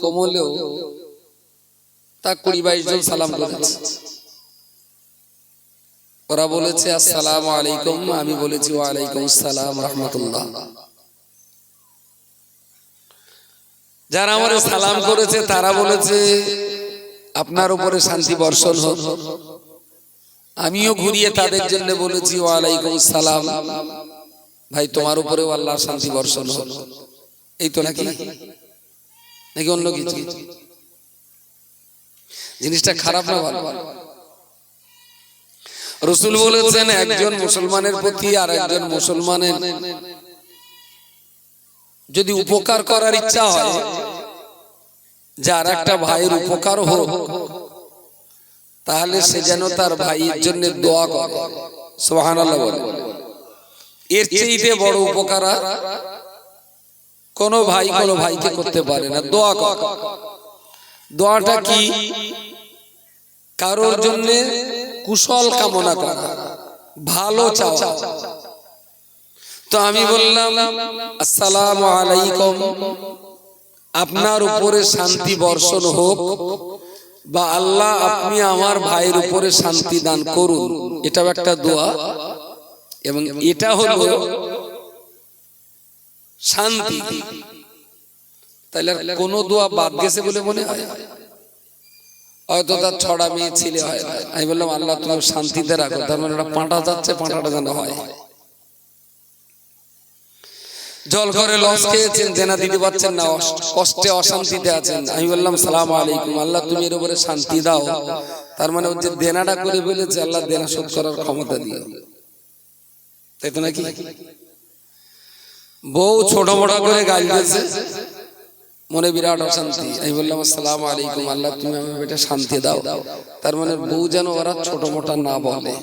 কম হলেও তা 20-22 জন সালাম করেছে। ওরা বলেছে আসসালামু আলাইকুম, আমি বলেছি ওয়া আলাইকুম আসসালাম রাহমাতুল্লাহ। যারা আমারে সালাম করেছে তারা বলেছে আপনার উপরে শান্তি বর্ষণ হোক। আমিও ঘুরিয়ে তাদের জন্য বলেছি ওয়া আলাইকুম আসসালাম, ভাই তোমার উপরেও আল্লাহর শান্তি বর্ষণ হোক। এই তো নাকি অন্য কিছু? জিনিসটা খারাপ না ভালো? রাসূল বলেছেন একজন মুসলমানের প্রতি আর একজন মুসলমানের যদি উপকার করার ইচ্ছা হয়, যার একটা ভাইয়ের উপকার হোক, তাহলে সে যেন তার ভাইয়ের জন্য দোয়া করে। সুবহানাল্লাহ বলে। এর চেয়ে বড় উপকার কোন ভাই কোন ভাইকে করতে পারে না। দোয়া কর। দোয়াটা কি? কারোর জন্য কুশল কামনা করা, ভালো চাওয়া। তো আমি বললাম আসসালামু আলাইকুম, আপনার উপরে শান্তি বর্ষণ হোক, বা আল্লাহ আপনি আমার ভাইয়ের উপরে শান্তি দান করুন। এটাও একটা দোয়া, এবং এটা হলো শান্তি। তাহলে কোন দোয়া বাদ গেছে বলে মনে হয়? হয়তো তার ছড়া মেয়ে ছেলে হয়। আমি বললাম আল্লাহ তুমি শান্তিতে রাখো, তার মানে ওটা পাঁটা যাচ্ছে, পাঁটাটা যেন হয়। জল করে লস খেয়েছেন, জেনা দিতে পারছেন না, কষ্টে অশান্তিতে আছেন। আমি বললাম সালাম আলাইকুম, আল্লাহ তুমি এর উপরে শান্তি দাও। তার মানে ওর যে দেনাটা করে বলেছে আল্লাহ দেনা শোধ করার ক্ষমতা দিও। তাই তো নাকি? বউ ছোট বড় করে গাল দিয়েছে, মনে বিরাট অশান্তি। আমি বললাম আসসালামু আলাইকুম, আল্লাহ তুমি আমার বেটা শান্তি দাও। তার মানে বউ যেন ওরা ছোট মোটা না বলে।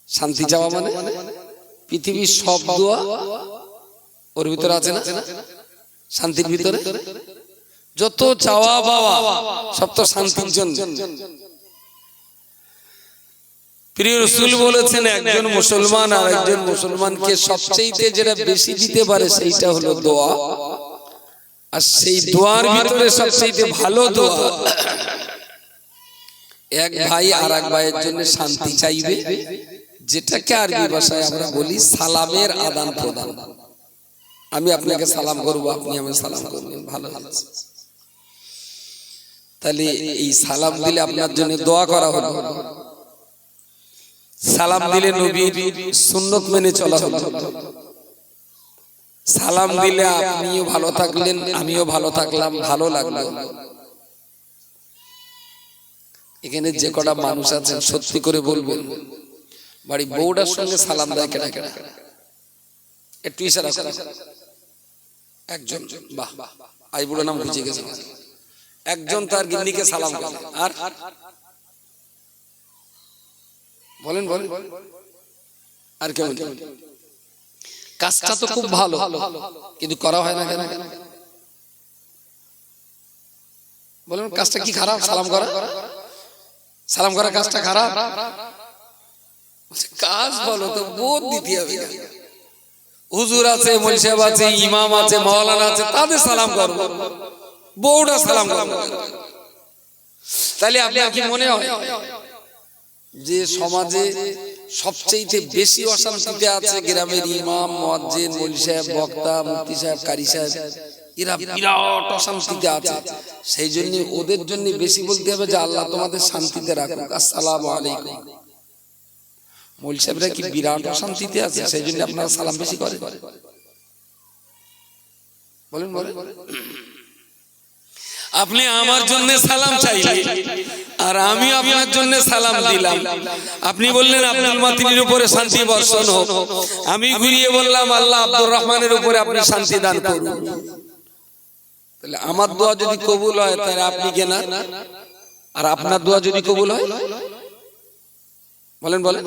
শান্তি চাওয়া মানে পৃথিবীর সব দোয়া ওর ভিতরে আছে না? শান্তির ভিতরে যত চাওয়া পাওয়া সব তো শান্তির জন্য। প্রিয় রাসূল বলেছেন একজন মুসলমান আর একজন মুসলমানকে সবচেয়ে যেটা বেশি দিতে পারে সেইটা হলো দোয়া। আর সেই দোয়ার ভিতরে সবচেয়ে ভালো দোয়া এক ভাই আর এক ভাইয়ের জন্য শান্তি চাইবে, যেটাকে আরবি ভাষায় আমরা বলি সালামের আদান প্রদান। আমি আপনাকে সালাম করব, আপনি আমাকে সালাম করবেন, ভালো আছে। তাহলে এই সালাম দিলে আপনার জন্য দোয়া করা হলো। সালাম দিলে নবীর সুন্নত মেনে চলা হলো। সালাম দিলে আপনিও ভালো থাকলেন, আমিও ভালো থাকলাম, ভালো লাগলো। এখানে যে কটা মানুষ আছেন সত্যি করে বলবেন বাড়ি বউটার সঙ্গে সালাম দেয় কেনা কেনা? একটু ইশারা করেন। একজন, বাহ, আই বুড়ো নাম বুঝে গেছে। একজন তার গিন্নিকে সালাম করে। আর বলেন বলেন আর কেমন? কাজটা তো খুব ভালো, কিন্তু করা হয় না কেন? বলেন কাজটা কি খারাপ? সালাম করা, সালাম করা কাজটা খারাপ? কাজ বলো তো, বোধ দিতে হবে। হুজুর আছে, মৌলভী সাহেব আছে, ইমাম আছে, মাওলানা আছে, তাদের সালাম করবো, বউটা সালাম করবো। তাহলে আপনার কি মনে হয় যে সমাজে সবচেয়ে বেশি অশান্তিতে আছে গ্রামের ইমাম, মুয়াজ্জিন, মৌলভী সাহেব, বক্তা, মুফতি সাহেব, কারি সাহেব, এরা বিরাট অশান্তিতে আছে। সেই জন্য ওদের জন্য বেশি বলতে হবে যে আল্লাহ তোমাদের শান্তিতে রাখুক, আসসালামু আলাইকুম। মৌলভী সাহেবরা কি বিরাট অশান্তিতে আছে, সেই জন্য আপনারা সালাম বেশি করেন? বলেন বলেন। আপনি আমার জন্য সালাম চাইলেন আর আমি আপনার জন্য সালাম দিলাম। আপনি বললেন আব্দুল মাতিনের উপরে শান্তি বর্ষণ হোক, আমি ঘুরিয়ে বললাম আল্লাহ আব্দুর রহমানের উপরে আপনি শান্তি দান করুন। তাহলে আমার দোয়া যদি কবুল হয় তাহলে আপনি কেনা, আর আপনার দোয়া যদি কবুল হয়, বলেন বলেন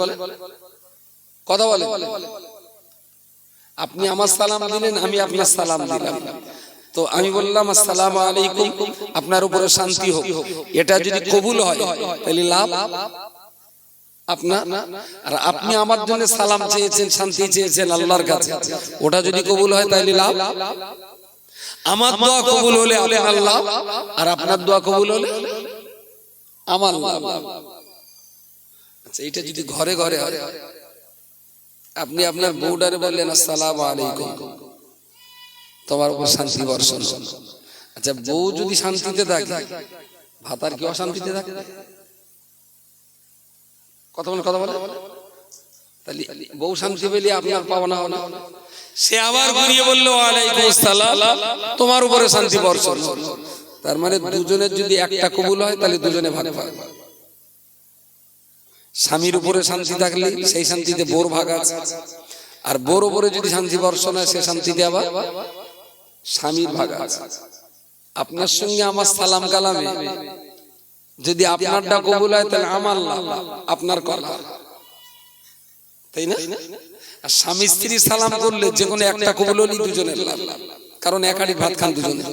কথা বলেন। আপনি আমার সালাম দিলেন, আমি আপনার সালাম দিলাম। তো আমি বললাম আসসালামু আলাইকুম, আপনার উপরে শান্তি হোক। এটা যদি কবুল হয় তাহলে লাভ আপনার, আর আপনি আমার জন্য সালাম চেয়েছেন, শান্তি চেয়েছেন আল্লাহর কাছে, ওটা যদি কবুল হয় তাহলে লাভ। আমার দোয়া কবুল হলে আপনার লাভ, আর আপনার দোয়া কবুল হলে আমার লাভ। আচ্ছা, এটা যদি ঘরে ঘরে হয়, আপনি আপনার বউডারে বললেন আসসালামু আলাইকুম, তোমার উপর শান্তি বর্ষণ। আচ্ছা, বউ যদি শান্তিতে থাকে, ভাতার কি অশান্তিতে থাকে? কথা বলে তাহলে বউ শান্তি পেলে আপনার পাওনা হলো। সে আবার ঘুরিয়ে বললো ওয়ালাইকুম আসসালাম, তোমার উপরে শান্তি বর্ষণ। তার মানে দুজনের যদি একটা কবুল হয় তাহলে দুজনে ভাগ ভাগ। স্বামীর উপরে শান্তি থাকলে সেই শান্তিতে বোর ভাগ আছে, আর বোর উপরে যদি শান্তি বর্ষণ হয় সে শান্তিতে আবার স্বামীর ভাগ আছে। আপনার সঙ্গে আমার সালাম কালামে যদি আপনারটা কবুল হয় তাহলে আমার লাভ, আপনার কলা, তাই না? আর স্বামী স্ত্রী সালাম করলে যে কোনো একটা কবুল হলেই দুজনের লাভ, কারণ এক হাঁড়ির ভাত খান দুজনে,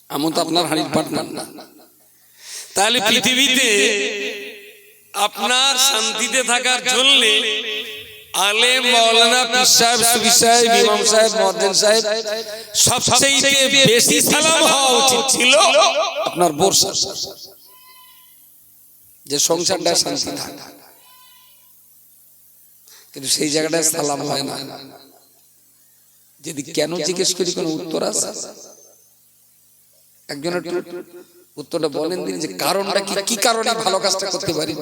এমন তো আপনার হাঁড়ির পার্টনার না। তাহলে পৃথিবীতে আপনার শান্তিতে থাকার জন্য আলেম, মাওলানা, পীর সাহেব, সুফি সাহেব, ইমাম সাহেব, মুয়াজ্জিন সাহেব সবচেয়ে বেশি সালাম হওয়া উচিত ছিল আপনার বোর সাথে, যে সংসারটা শান্তি থাকে। কিন্তু সেই জায়গাটায় সালাম হয় না। যদি কেন জিজ্ঞেস করি কোনো উত্তর আছে? একজনের উত্তরটা বলেন দিন, যে কারণটা কি, কি কারণে ভালো কাজটা করতে পারি?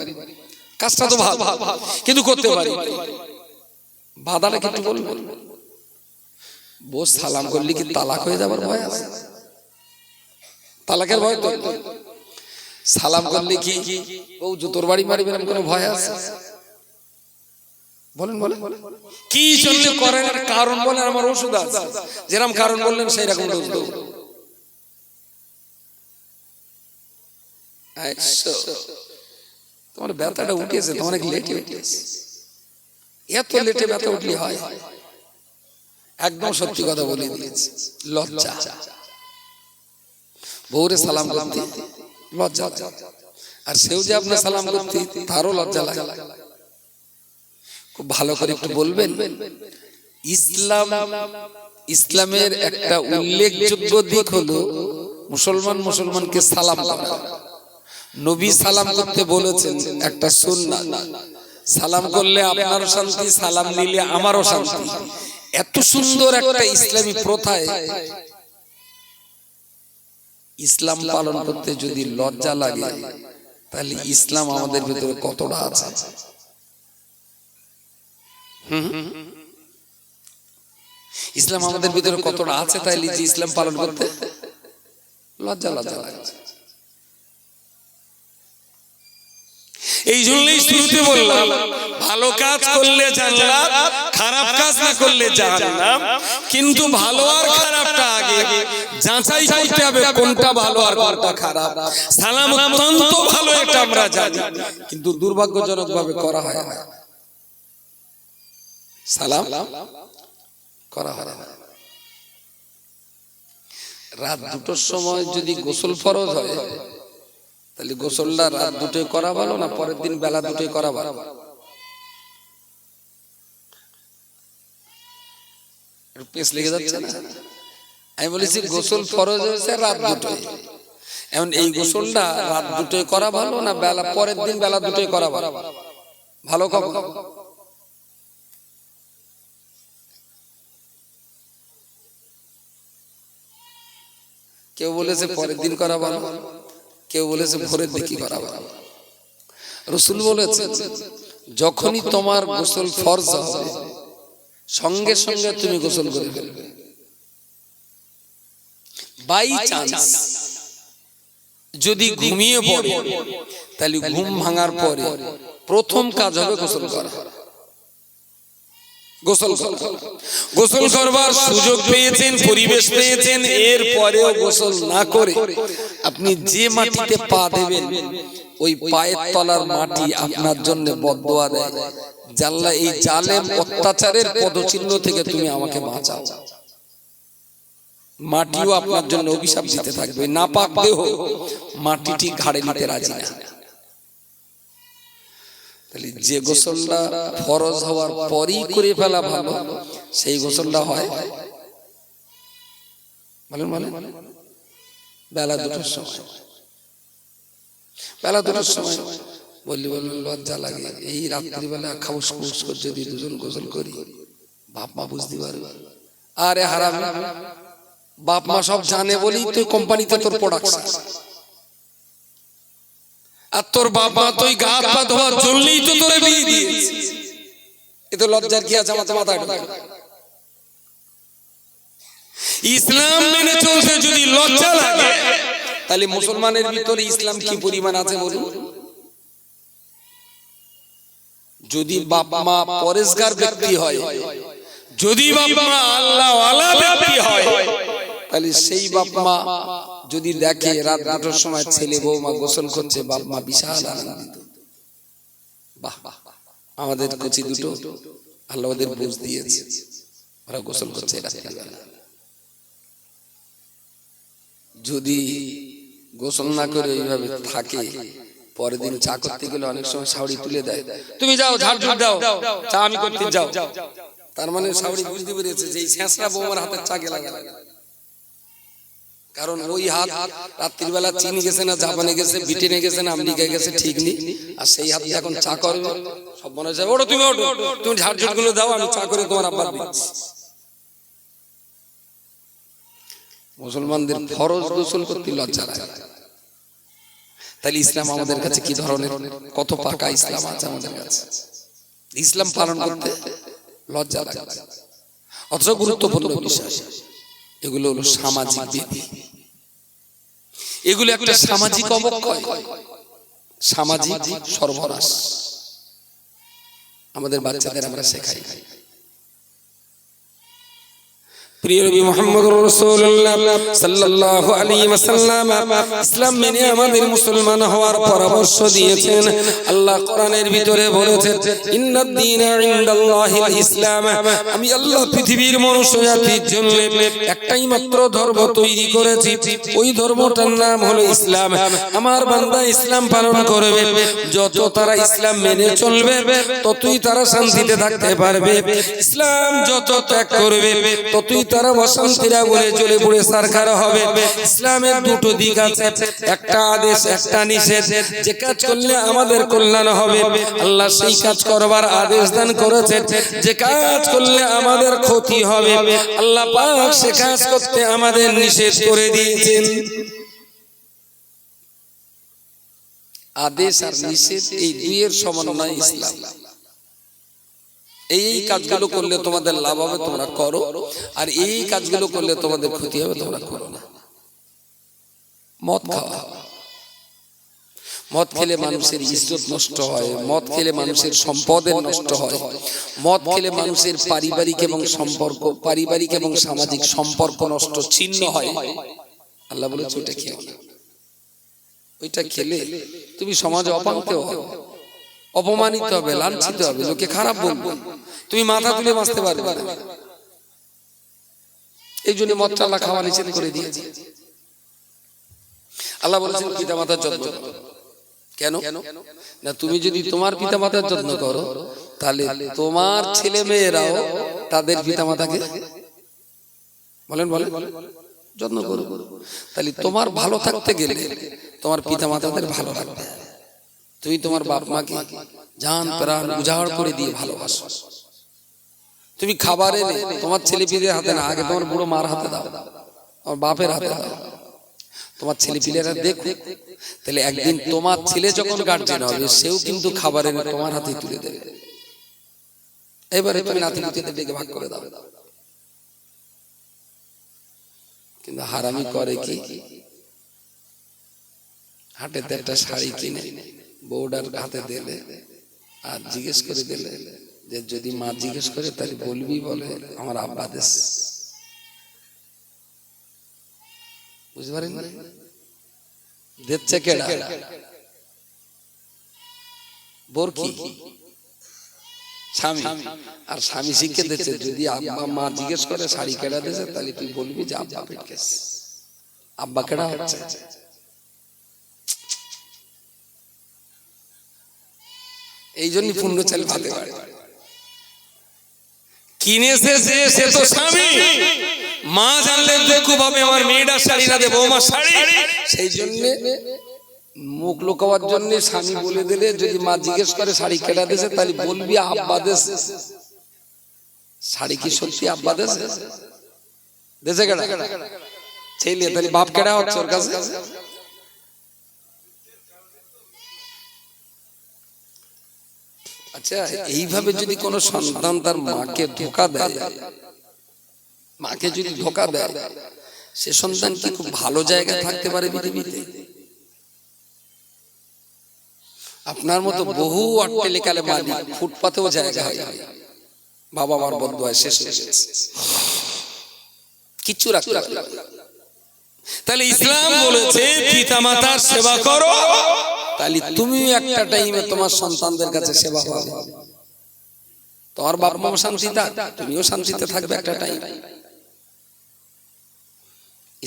কাজটা তো ভালো কিন্তু করতে পারি, বাধাটা কি একটু বলবেন? বউ সালাম করলে কি তালাক হয়ে যাবার ভয় আছে? তালাকের ভয় তো। সালাম করলে কি বউ জুতোর বাড়ি মারিবে এরকম কোনো ভয় আছে? বলেন কি জন্য করেন, কারণ বলেন, আমার ওষুধ আছে, যেরকম কারণ বললেন সেই রকম ডোজ দেব। তোমার ব্যথাটা উঠেছে, তোমার অনেক লেটে উঠেছে। এত লেটে ব্যথা উঠলে হয়? একদম সত্যি কথা বলে দিয়েছে, লজ্জা। বউরে সালাম করতে লজ্জা, আর সেও যে আপনার সালাম করতে তারও লজ্জা লাগে। খুব ভালো করে একটু বলবেন, ইসলামের একটা উল্লেখযোগ্য দিক হলো মুসলমানকে সালাম করা। নবী সালাম করতে বলেছেন, একটা সুন্নাত। সালাম করলে আপনারও শান্তি, সালাম নিলে আমারও শান্তি। এত সুন্দর একটা ইসলামী প্রথায় ইসলাম পালন করতে যদি লজ্জা লাগে, তাহলে ইসলাম আমাদের ভিতরে কতটা আছে? ইসলাম আমাদের ভিতরে কতটা আছে, তাইলে যে ইসলাম পালন করতে লজ্জা লাগছে। এই জন্যই শুরুতে বললাম, ভালো কাজ করলে জান্নাত, খারাপ কাজ না করলে জাহান্নাম। কিন্তু ভালো আর খারাপটা আগে যাচাই করতে হবে, কোনটা ভালো আর কোনটা খারাপ। সালাম অত্যন্ত ভালো, এটা আমরা জানি, কিন্তু দুর্ভাগ্যজনক ভাবে করা হয় না। সালাম করা হয় না। রাত 2টোর সময় যদি গোসল ফরজ হয়, তাহলে গোসলটা রাত 2টোয় করা ভালো না পরের দিন বেলা 2টোয় করা ভালো? পেস লেগে যাচ্ছে না? আমি বলেছি গোসল ফরজ হয়েছে রাত 2টোয়, এখন এই গোসলটা রাত 2টোয় করা ভালো না বেলা পরের দিন বেলা 2টোয় করা ভালো? ভালো কখন? কেউ বলেছে পরের দিন করা ভালো, কেউ বলেছে ভোরের দিকে করা ভালো। রাসূল বলেছেন, যখনই তোমার গোসল ফরজ হবে সঙ্গে সঙ্গে তুমি গোসল করে ফেলবে। বাই চান্স যদি ঘুমিয়ে পড়ে, তাহলে ঘুম ভাঙার পরে প্রথম কাজ হবে গোসল করা। গোসল করবার সুযোগ পেয়েছেন, পরিবেশ পেয়েছেন, এর পরেও গোসল না করে আপনি যে মাটিতে পা দেবেন, ওই পায়ের তলার মাটি আপনার জন্য বদদোয়া দেয়, জাল্লা এই জালেম অত্যাচারের পদচিহ্ন থেকে তুমি আমাকে বাঁচাও। মাটিও আপনার জন্য অভিশাপ দিতে থাকবে। নাপাক দেহ মাটিটি ঘাড়ে নিতে রাজি না। তাহলে যে গোসলটা ফরজ হওয়ার পরই করে ফেলা ভালো, সেই গোসলটা হয় বলেন বেলা 2টার সময়, বেলা 2টার সময় বললেন লজ্জা লাগে, এই রাত্রিবেলা খাউস খুস করে যদি দুজন গোসল করি বাপ মা বুঝতে পারবে। আরে হারামি, বাপ মা সব জানে বলেই তুই কোম্পানিতে তোর প্রোডাকশন, আর তোর বাপ মা তুই গা হাত পা ধোয়ার জন্যই তো তোরে বিয়ে দিয়েছে। এ তো লজ্জার কি আছে মাথায় ঢোকে? ইসলাম মেনে চলতে যদি লজ্জা লাগে, তাহলে মুসলমানের ভিতরে ইসলাম কি পরিমাণ আছে বলুন? যদি বাপ মা পরেশগার ব্যক্তি হয়, যদি বাপ মা আল্লাহওয়ালা ব্যক্তি হয়, তাহলে সেই বাপ মা যদি দেখে রাত 2টার সময় ছেলে বৌমা গোসল করছে, বাপ মা বিশাল আনন্দিত। বাহ, আমাদের কচি দুটো আল্লাহ ওদের বুঝ দিয়েছে, ওরা গোসল করছে রাত্রিবেলা। যদি গোসল না করে এইভাবে থাকে, পরের দিন চা করতে গেলে অনেক সময় শাওড়ি তুলে দেয়, তুমি যাও ঝাড় দাও, চা আমি করতে যাও। তার মানে শাওড়ি বুঝতে পেরেছে যে এই ছেঁচড়া বৌমার হাতে চা গেলা, কারণ ওই হাত রাত্রিবেলা চীন গেছে না, জাপানে গেছে, ব্রিটেনে গেছে না, আমেরিকায় গেছে, ঠিক নেই। আর সেই হাত এখন চা করবে, সব মনে হয় ওঠো তুমি, ওঠো তুমি ঝাড় গুলো দাও, আমি চা করে তোমার আব্বার দিচ্ছি। মুসলমানদের ফরজ গোসল করতে লজ্জা লাগে। তাহলে ইসলাম আমাদের কাছে কি ধরনের, কত পাকা ইসলাম আছে আমাদের কাছে। ইসলাম পালন করতে লজ্জা লাগে, অথচ গুরুত্বপূর্ণ বিষয়। এগুলো হলো সামাজিক বিধি, এগুলো একটা সামাজিক অবক্ষয়, সামাজিক সর্বনাশ। আমাদের বাচ্চাদের আমরা শেখাই। প্রিয় নবী মুহাম্মদুর রাসূলুল্লাহ সাল্লাল্লাহু আলাইহি ওয়াসাল্লাম ইসলাম মেনে আমাদের মুসলমান হওয়ার পরামর্শ দিয়েছেন। আল্লাহ কোরআনের ভিতরে বলেছেন, ইন্নাদ দীনা ইনদাল্লাহিল ইসলাম, আমি আল্লাহ পৃথিবীর মানুষ জাতির জন্য একটাই মাত্র ধর্ম তৈরি করেছি, ওই ধর্মটার নাম হলো ইসলাম। আমার বান্দা ইসলাম পালন করবে, যত তারা ইসলাম মেনে চলবে ততই তারা শান্তিতে থাকতে পারবে। ইসলাম যত ত্যাগ করবে ততই তারা অশান্তির আগুনে জ্বলে পুড়ে ছারখার হবে। ইসলামের দুটো দিক আছে, একটা আদেশ একটা নিষেধ। যে কাজ করলে আমাদের কল্যাণ হবে আল্লাহ সেই কাজ করবার আদেশ দান করেছেন, যে কাজ করলে আমাদের ক্ষতি হবে আল্লাহ পাক সে কাজ করতে আমাদের নিষেধ করে দিয়েছেন। আদেশ আর নিষেধ এই দুইয়ের সমন্বয় ইসলাম। এই কাজগুলো করলে তোমাদের লাভ হবে তোমরা করো, আর এই কাজগুলো করলে তোমাদের ক্ষতি হবে তোমরা করো না। মদ খাওয়া, মদ খেলে মানুষের ইজ্জত নষ্ট হয়, মদ খেলে মানুষের সম্পদের নষ্ট হয়, মদ খেলে মানুষের পারিবারিক এবং সামাজিক সম্পর্ক নষ্ট ছিন্ন হয়। আল্লাহ বলেছে ওইটা খেও না, ওইটা খেলে তুমি সমাজে অপাঙ্ক্তেয় হবে, অপমানিত হবে, লাঞ্ছিত হবে, লোকে খারাপ বলবে, তুমি মাথা তুলে বাঁচতে পারবে না। এই জন্য মদ চালা খাওয়া নিষেধ করে দিয়েছে। আল্লাহ বলেছেন পিতা মাতার যত্ন করো। কেন না, তুমি যদি তোমার পিতা মাতার যত্ন করো তাহলে তোমার ছেলে মেয়েরাও তাদের পিতা মাতাকে বলেন যত্ন করো। তাহলে তোমার ভালো থাকতে গেলে তোমার পিতা মাতাদের ভালো রাখবে। তুমি তোমার বাপ মাকে জান প্রাণ উজাড় করে দিয়ে ভালোবাসো। তুমি খাবার এনে তোমার ছেলে পিলের হাতে না, আগে তোমার বুড়ো মার হাতে দাও, তোমার বাপের হাতে দাও, তোমার ছেলে পিলেরা দেখো। তাহলে একদিন তোমার ছেলে যখন গার্জেন হবে সেও কিন্তু খাবার এনে তোমার হাতে তুলে দেবে। এবারে তুমি নাতি পুতিদের ডেকে ভাগ করে দাও। কিন্তু হারামি করে কি, হাটেতে একটা শাড়ি কিনে বউডার হাতে দিলে আর জিজ্ঞেস করে দিলে যে যদি মা জিজ্ঞেস করে তাহলে বলবি বলে আমার আব্বা দেশ। বুঝতে পারেন না দেখছে কেডা বোরকি স্বামী, আর স্বামী শিখে দিচ্ছে যদি আব্বা মা জিজ্ঞেস করে শাড়ি কেডা দিয়েছে তাহলে তুই বলবি যে আব্বা পেট গেছে, আব্বা কেডা হচ্ছে। এই জন্য পূর্ণ চাল ভাতে পারে। কিনেছে যে সে তো স্বামী, মা জানলে দুঃখ পাবে আমার মেয়েটা শাড়ি না দেবো আমার শাড়ি, সেই জন্য মুখ লুকাবার জন্য স্বামী বলে দিলে যদি মা জিজ্ঞেস করে শাড়ি কেটা দিয়েছে তাহলে বলবি আব্বা দেশে। শাড়ি কি সত্যি আব্বা দেশে দেশে কেটা ছেলে, তাহলে বাপ কেটা হচ্ছে ওর কাছে। আচ্ছা, এইভাবে যদি কোন সন্তান তার মাকে ধোঁকা দেয়, মাকে যদি ধোঁকা দেয়, সে সন্তান কি খুব ভালো জায়গায় থাকতে পারে পৃথিবীতে? আপনার মতো বহু অট্টালিকালে মালিক ফুটপাতেও জায়গা হয়, বাবা মার বদদোয়া শেষ হয়ে গেছে, কিচ্ছু রাখতে পারে না। তাহলে ইসলাম বলেছে পিতামাতার সেবা করো, তাহলে তুমিও একটা টাইমে তোমার সন্তানদের কাছে সেবা পাবে। তোমার বাপ মা শান্তি থাক, তুমিও শান্তিতে থাকবে একটা টাইম।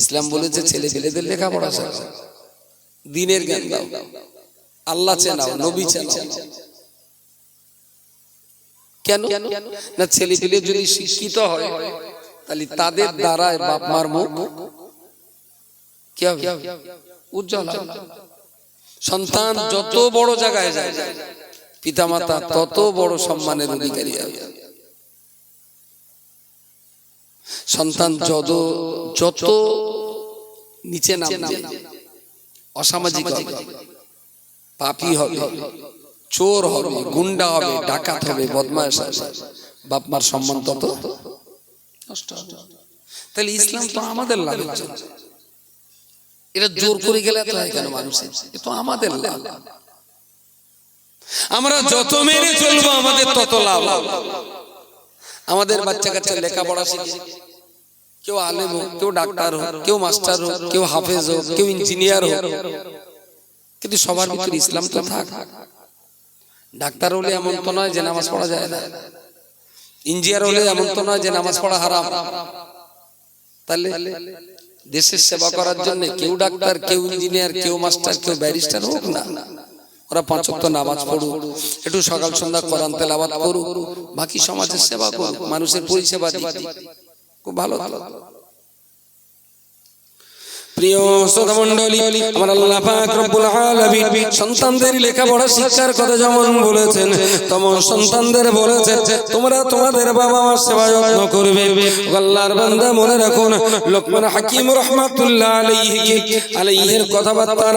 ইসলাম বলেছে ছেলে পেলেদের লেখাপড়া শেখাও, দ্বীনের জ্ঞান দাও, আল্লাহ চেনাও, নবী চেনাও। কেন না, ছেলে পেলে যদি শিক্ষিত হয় তাহলে তাদের দ্বারায় বাপ মার মুখ কি হবে? উজ্জ্বল হবে। সন্তান যত বড় জায়গায় যায় পিতামাতা তত বড় সম্মানের অধিকারী হবে। সন্তান যত নিচে নামবে, অসামাজিক হবে, পাপী হবে, চোর হবে, গুন্ডা হবে, ডাকাত হবে, বদমাশ হবে, বাপ মার সম্মান তত নষ্ট হবে। তাহলে ইসলাম তো আমাদের লাভের জন্য, এটা জোর করে গেলে তো হয় কেন মানুষের? এ তো আমাদের লাভ। আমরা যত মেরে চলবো আমাদের তত লাভ। আমাদের বাচ্চা কাচ্চা লেখাপড়া শিখে কেউ আলেম হোক, কেউ ডাক্তার হোক, কেউ মাস্টার হোক, কেউ হাফেজ হোক, কেউ ইঞ্জিনিয়ার হোক, কিন্তু সবার ভিতরে ইসলাম তো থাক। ডাক্তার হলে এমন তো নয় যে নামাজ পড়া যায় না, ইঞ্জিনিয়ার হলে এমন তো নয় যে নামাজ পড়া হারাম। তাহলে দেশের সেবা করার জন্য কেউ ডাক্তার, কেউ ইঞ্জিনিয়ার, কেউ মাস্টার, কেউ ব্যারিস্টার হোক না, ওরা 5 ওয়াক্ত নামাজ পড়ুক, একটু সকাল সন্ধ্যা কোরআন তেলাওয়াত করুক, বাকি সমাজের সেবা করুক, মানুষের পরিষেবা দিক, খুব ভালো। প্রিয় শ্রোতা মণ্ডলী, আমার আল্লাহ পাক রব্বুল আলামিন সন্তানদের লেখাপড়া শিক্ষার কথা যেমন বলেছেন, তেমন সন্তানদের বলেছেন তোমরা তোমাদের বাবা মার সেবা যত্ন করবে। আল্লাহর বান্দা মনে রাখুন, লোকমান হাকিম রাহমাতুল্লাহ আলাইহির কথাবার্তা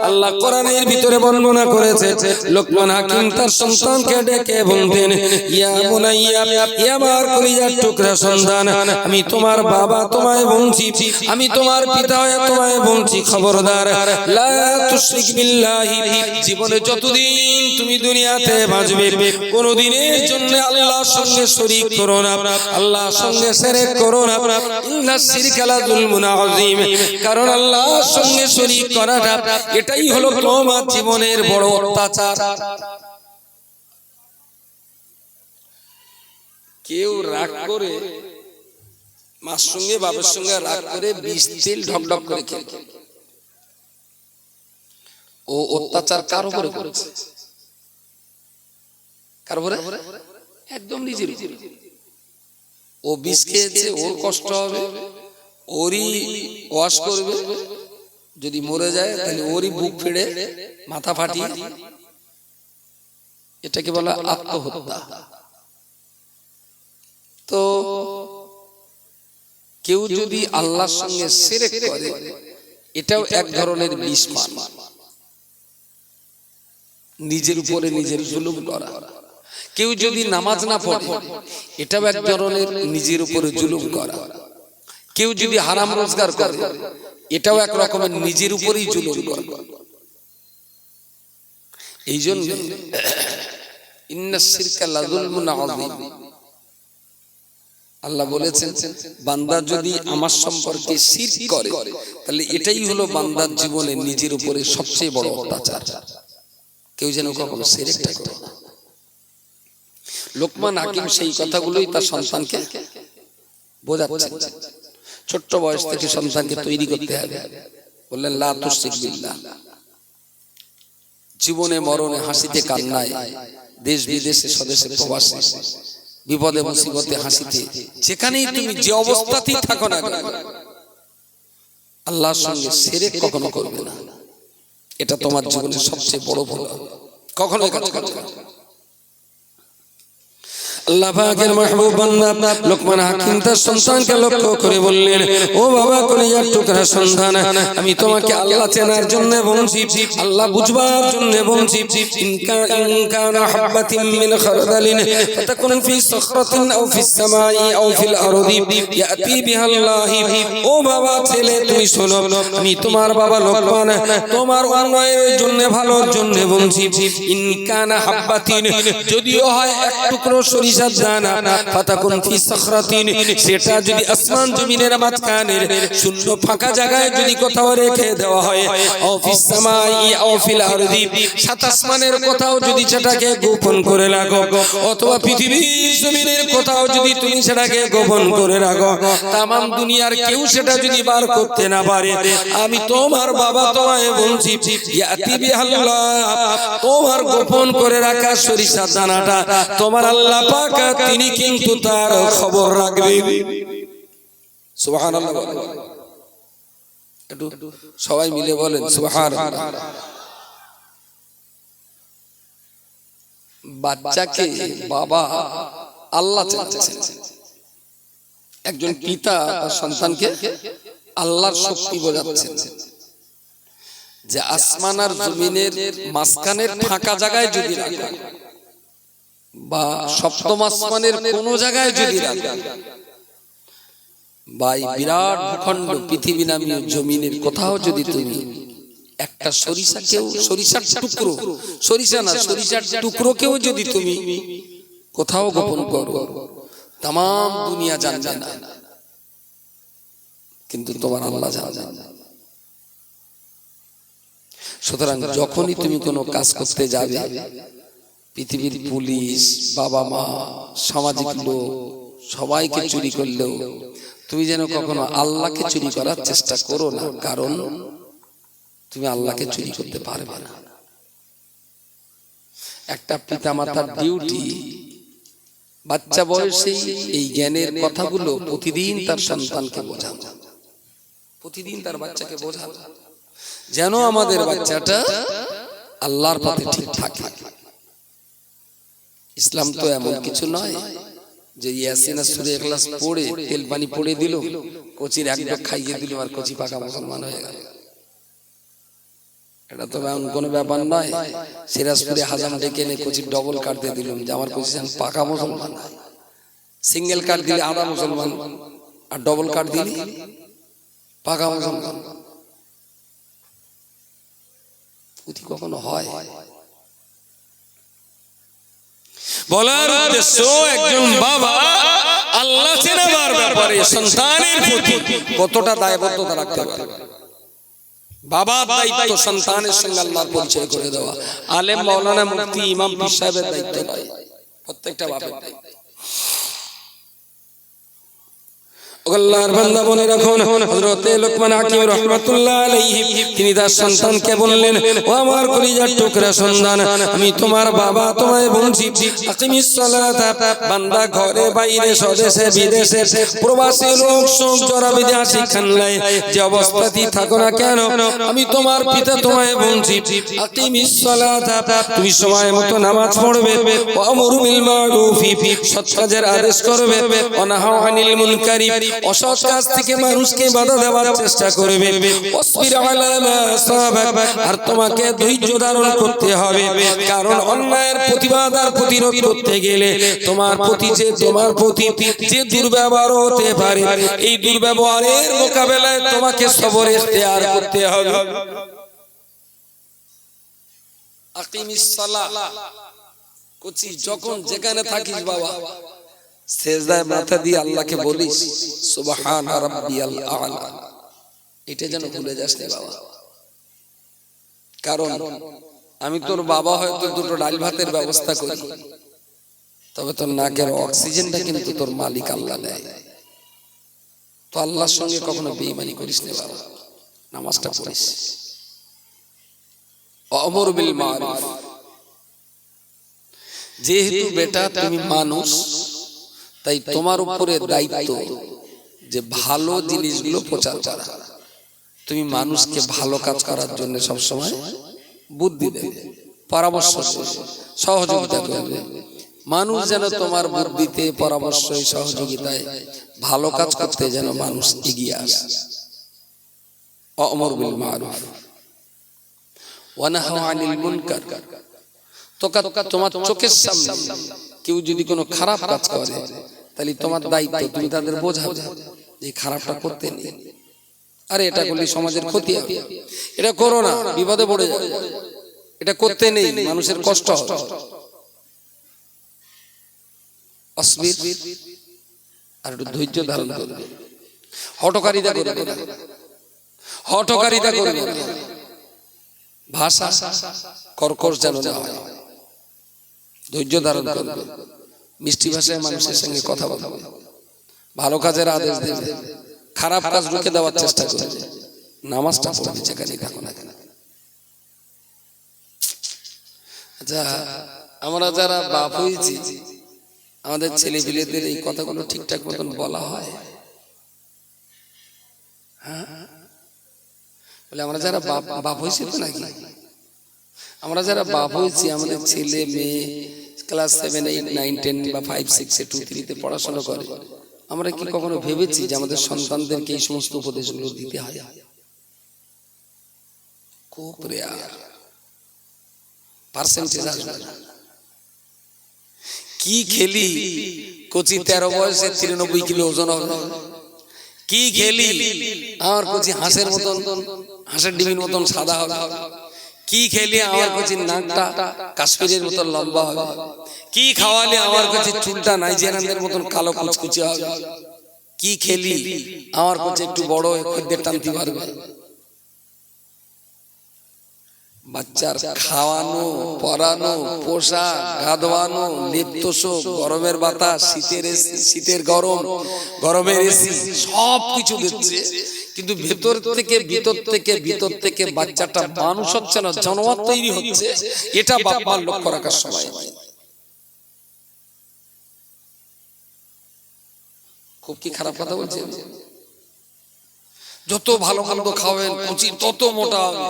আল্লাহ কোরআনের ভিতরে বর্ণনা করেছে। লোকমান হাকিম তার সন্তানকে ডেকে বলতেন, ইয়া বুনাইয়া, ইয়া আমার কলিজার টুকরা সন্তান, আমি তোমার বাবা, তোমায় বলছি, আমি তোমার পিতা তোমায় বলছি, খবরদার লা তুশরিক বিল্লাহি, জীবনে যতদিন তুমি দুনিয়াতে বাঁচবে কোনদিনের জন্য আল্লাহর সঙ্গে শরীক করো না, আল্লাহর সঙ্গে শিরক করো না। ইন্নাস শিরকা লা যুলমুন আযীম, কারণ আল্লাহর সঙ্গে শরীক করাটা এটাই হলো তোমার জীবনের বড় অত্যাচার। কেউ রাগ করে মার সঙ্গে বাবার সঙ্গে রাগ করে বিষ তেল ঢকঢক করে খেয়ে, ও অত্যাচার কার উপরে করেছে? কার উপরে? একদম নিজের। ও বিষ খেয়েছে, ওর কষ্ট হবে, ওরই ওয়াশ করবে, যদি মরে যায় তাহলে ওরই বুক ফেড়ে মাথা ফাটিয়ে, এটাকে বলা আত্মহত্যা। তো কেউ যদি আল্লাহর সঙ্গে শিরক করে, এটাও এক ধরনের বিস্মান, নিজের উপরে নিজের জুলুম করা। কেউ যদি নামাজ না পড়ে, এটাও এক ধরনের নিজের উপরে জুলুম করা। কেউ যদি হারাম রোজগার করে, এটাও এক রকমের নিজের উপরেই জুলুম করা। এই জন্য ইন্নাস শিরকা লা যুলমুন আযীম, আল্লাহ বলেছেন বান্দা যদি আমার সম্পর্কে শিরক করে তাহলে এটাই হলো বান্দার জীবনে নিজের উপরে সবচেয়ে বড় অত্যাচার। কেউ যেন কখনো শিরকটা করে না। লোকমান হাকিম সেই কথাগুলোই তার সন্তানকে বোঝাচ্ছেন। ছোট্ট বয়স থেকে সন্তানকে তৈরি করতে হবে। বললেন লা তুশরিক বিল্লাহ, জীবনে মরণে হাসিতে কান্নায়, দেশ বিদেশে স্বদেশে প্রবাসে বিপদে মুসিবতে হাসিতে যেখানেই তুমি যে অবস্থাতেই থাকো না কেন আল্লাহর সঙ্গে শিরক কখনো করবে না। এটা তোমার জীবনের সবচেয়ে বড় ভুল, কখনো এই কাজ করবে না। আল্লাহ পাকের মাহবুব বান্দা লোকমান হাকিম তার সন্তানকে লক্ষ্য করে বললেন, ও বাবা কলিজার টুকরা সন্তান, আমি তোমাকে আল্লাহ চেনার জন্য বলছি, আল্লাহ বুঝবার জন্য বলছি। ইনকানা হাব্বাতিন মিন খারদালিন ফাতাকুন ফি সাখরাতিন আও ফিস সামাই আও ফিল আরদি ইয়াতি বিহাল্লাহ। ও বাবা ছেলে তুমি শোনো, আমি তোমার বাবা লোকমান তোমার উন্নয়নের জন্য ভালোর জন্য বলছি। ইনকানা হাব্বাতিন যদিও হয় এক টুকরো সরিষার দানা, ফাতাকুন ফি সাখরাতিন সেটা যদি আসমান জমিনের মাঝখানের শূন্য ফাঁকা জায়গায় যদি কোথাও রেখে দেওয়া হয়, আও ফিস সামাই আও ফিল আরদি সাত আসমানের কোথাও যদি সেটাকে গোপন করে রাখো, অথবা পৃথিবীর জমিনের কোথাও যদি তুমি সেটাকে গোপন করে রাখো, তামাম দুনিয়ার কেউ সেটা যদি বার করতে না পারে, আমি তোমার বাবা তোমায় বলছি ইয়াতি বিহাল্লাহ, তোমার গোপন করে রাখা সরিষার দানাটা তোমার আল্লাহ পাক তিনি কিন্তু তার খবর রাখবেন। সুবহানাল্লাহ, একটু সবাই মিলে বলেন সুবহানাল্লাহ। বাচ্চাকে বাবা আল্লাহ চাচ্ছেন, একজন পিতা তার সন্তানকে আল্লাহর শক্তি বোঝাচ্ছেন যে আসমান আর জমিনের মাঝখানের ফাঁকা জায়গায় যদি রাখা বা সপ্তম আসমানের কোন জায়গায় যদি রাখা বা বিরাট ভূখণ্ড পৃথিবী নামী জমিনের কোথাও যদি তুমি একটা সরিষার টুকরো, সরিষা না সরিষার টুকরোকেও যদি তুমি কোথাও গোপন করো, তামাম দুনিয়া জানবে না, কিন্তু তোমার আল্লাহ জানে। সুতরাং যখনই তুমি কোনো কাজ করতে যাবে, পৃথিবীর পুলিশ, বাবা মা, সামাজিক লোক সবাইকে চুরি করলেও তুমি যেন কখনো আল্লাহকে চুরি করার চেষ্টা করো না, কারণ তুমি আল্লাহকে চুরি করতে পারবে না। একটা পিতামাতার ডিউটি বাচ্চা বয়সে এই জ্ঞানের কথাগুলো প্রতিদিন তার সন্তানকে বোঝানো, প্রতিদিন তার বাচ্চাকে বোঝানো, যেন আমাদের বাচ্চাটা আল্লাহর পথে ঠিক থাকে। ইসলাম তো এমন কিছু নয় যে ইয়াসিন সূরা ইখলাস পড়ে তেল পানি পড়ে দিল, কোচির এক ঢোক খাইয়ে দিল আর কোচি পাকা মুসলমান হয়ে গেল। এটা তো এমন কোনো ব্যাপার নয়। সিরাজপুরে হাজাম ডেকে এনে কোচির ডবল কাট দিয়ে দিলাম যে আমার কোচি পাকা মুসলমান, সিঙ্গেল কাট দিলে আধা মুসলমান আর ডবল কাট দিলে পাকা মুসলমান। উঠি কখনো হয়? বলার উদ্দেশ্য একজন বাবা আল্লাহ চেনাবার ব্যাপারে সন্তানের প্রতি কতটা দায়বদ্ধতা রাখতে পারে। বাবার দায়িত্ব সন্তানের সঙ্গে আল্লাহর পরিচয় করে দেওয়া। আলেম, মাওলানা, মুফতি, ইমাম, পীর সাহেবের দায়িত্ব নয়, প্রত্যেকটা বাপের দায়িত্ব। আল্লাহর বান্দা বলে রাখুন, হযরত লোকমান হাকিম রাহমাতুল্লাহ আলাইহি তিনি তার সন্তানকে বললেন, ও আমার কলিজার টুকরা সন্তান, আমি তোমার বাবা তোমায় বলছি আকিমিস সালাতা। বান্দা ঘরে বাইরে স্বদেশে বিদেশে প্রবাসী লোক শোক জরা বিদেশি খানলায় যে অবস্থাতেই থাকো না কেন, আমি তোমার পিতা তোমায় বলছি আকিমিস সালাতা, তুমি সময় মতো নামাজ পড়বে, ওয়া আমরু বিল মারুফি সৎ কাজের আদেশ করবে, ওয়া নাহু আনিল মুনকারি অসৎ কাজ থেকে মানুষকে বাধা দেওয়ার চেষ্টা করবে, ওয়াসবির আলা মা সাবাক আর তোমাকে ধৈর্য ধারণ করতে হবে, কারণ অন্যায়ের প্রতিবাদ আর প্রতিরোধ করতে গেলে তোমার প্রতি যে দুর্ব্যবহার হতে পারে, এই দুর্ব্যবহারের মোকাবেলায় তোমাকে সবর ইখতিয়ার করতে হবে। আকিমিস সালাহ, কোচি যখন যেখানে থাকিস বাবা সেজদায় মাথা দিয়ে আল্লাহকে বলিস সুবহান রাব্বিয়াল আ'লা, এটা যেন ভুলে যাস না বাবা। কারণ আমি তোর বাবা হয়তো দুটো ডাল ভাতের ব্যবস্থা করি, তবে তোর নাকের অক্সিজেনটা কিন্তু তোর মালিক আল্লাহ দেয়। তো আল্লাহর সঙ্গে কখনো বেঈমানি করিস না বাবা, নামাজটা পড়িস। আমর বিল মারুফ, যেহেতু বেটা তুমি মানুষ, তাই তোমার উপরে দায়িত্ব যে ভালো জিনিসগুলো প্রচার করা। তুমি মানুষকে ভালো কাজ করার জন্য সবসময় বুদ্ধি দেবে, পরামর্শ দেবে, সহযোগিতা করবে। মানুষ যেন তোমার বুদ্ধিতে, পরামর্শে, সহযোগিতায় ভালো কাজ করতে যেন মানুষ এগিয়ে আসে। আমর বিল মারুফ ওয়া নাহা আনিল মুনকার। তোমার চোখের সামনে কেউ যদি কোনো খারাপ কাজ করে, তাহলে তোমার দায়িত্ব তুমি তাদের বোঝাবে যে খারাপটা করতে নেই, আরে এটা করলে সমাজের ক্ষতি হবে, এটা করো না, বিপদে পড়ে যাবে, এটা করতে নেই, মানুষের কষ্ট হবে। অসবির, আর একটু ধৈর্য ধারণ করবে। হঠকারিতা করবে না, হঠকারিতা করবে না, ভাষা কর্কশ যেন না হয়, ধৈর্য ধারণ করবে, মিষ্টি ভাষায় মানুষের সঙ্গে কথা বলবে, ভালো কাজের আদেশ দেবে, খারাপ কাজ রুখে দেওয়ার চেষ্টা করবে, নামাজটা পড়বে যেখানেই থাকো না কেন। আচ্ছা, আমরা যারা বাপ হয়েছি, আমাদের ছেলে পিলেদের এই কথাগুলো ঠিকঠাক মতন বলা হয়? হ্যাঁ, বলে আমরা যারা বাপ হয়েছি তো নাকি, আমরা যারা বাপ হয়েছি, আমাদের ছেলে মেয়ে ক্লাস 7, 8, 9, 10 বা 5, 6, 2, 3 তে পড়াশোনা করে, আমরা কি কখনো ভেবেছি যে আমাদের সন্তানদেরকে এই সমস্ত উপদেশগুলো দিতে হয়? খুব রেয়ার, পার্সেন্টেজ আসবে না। কি খেলি কচি 13 বয়সে 93 কিলো ওজন হবে, কি খেলি আমার কচি হাঁসের মতন, হাঁসের ডিমের মতন সাদা হবে, কি খেলি আমার কচি নাকটা কাশ্মীরের মতন লম্বা হবে, কি খাওয়ালে আমার কাছে চুলটা নাইজেরিয়ানদের মতন কালো কুচকুচে হবে, কি খেলি আমার কাছে একটু বড় খদ্দের টানতে পারবে। বাচ্চার খাওয়ানো, পরানো, পোশাক, গাধোয়ানো, লেপতোষক, গরমের বাতাস, শীতের গরম, গরমের এসি, সব কিছু দিচ্ছে, কিন্তু ভিতর থেকে বাচ্চাটা মানুষ হচ্ছে না, জানোয়ার তৈরি হচ্ছে। এটা বাপ মার লক্ষ্য রাখার সময়। খুব কি খারাপ কথা বলছে? যত ভালো মন্দ খাওয়াবেন কুচি তত মোটা হবে,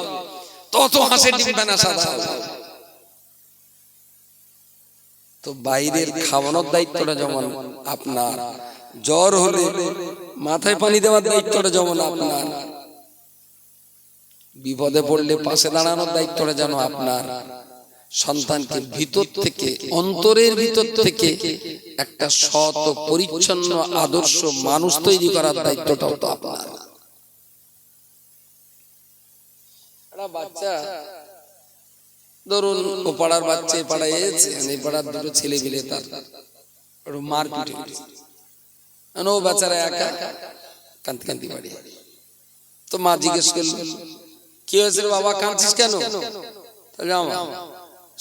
তত হাসির ডিম বানা সাদা হবে। তো বাইরের খাওয়ানোর দায়িত্বটা যেমন আপনার, জ্বর হলে মাথায় পানি দেওয়ার দায়িত্বটা যেমন আপনার, বিপদে পড়লে পাশে দাঁড়ানোর দায়িত্বটা যেন আপনার, সন্তানকে ভিতর থেকে, অন্তরের ভিতর থেকে একটা সৎ ও পরিচ্ছন্ন আদর্শ মানুষ তৈরি করার দায়িত্বটাও তো আপনার। বাচ্চা ধরুন, ও পাড়ার বাচ্চা এই পাড়ায় এসেছে, এই পাড়ার দুটো ছেলে মিলে তার মারপিট হয়েছে, ও বাচ্চারা একা কান্তি বাড়ি। তো মা জিজ্ঞেস করল, কি হয়েছে বাবা, কাঁদছিস কেন?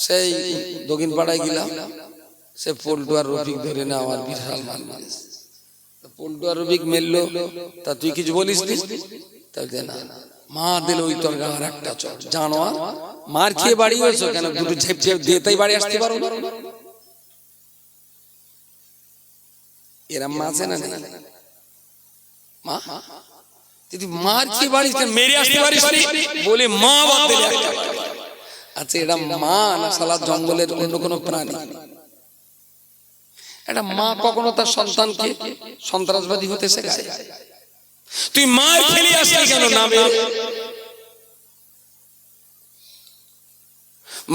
সেই দক্ষিণ পাড়ায় গেলাম, সে পল্টু আর রফিক ধরে না আমার বিশাল মাল মারিস। পল্টু আর রফিক মেললো, তা তুই কিছু বলিস নি? না, মা দিল ওই তোর গাঁর একটা চট, জানোয়ার, মার খেয়ে বাড়ি হয়েছো কেন? দুটো ঝেপ ঝেপ দিয়ে তাই বাড়ি আসতে পারো না? এরা মা আছে না? মা যদি মার খেয়ে বাড়ি মেরে আসতে পারিস বলে মা বাদ দিলে। আচ্ছা, এটা মা না সালা জঙ্গলের অন্য কোনো প্রাণী? এটা মা কখনো তার সন্তানকে সন্ত্রাসবাদী হতে শেখায়? তুই মার খেলে আসলি কেন নামে?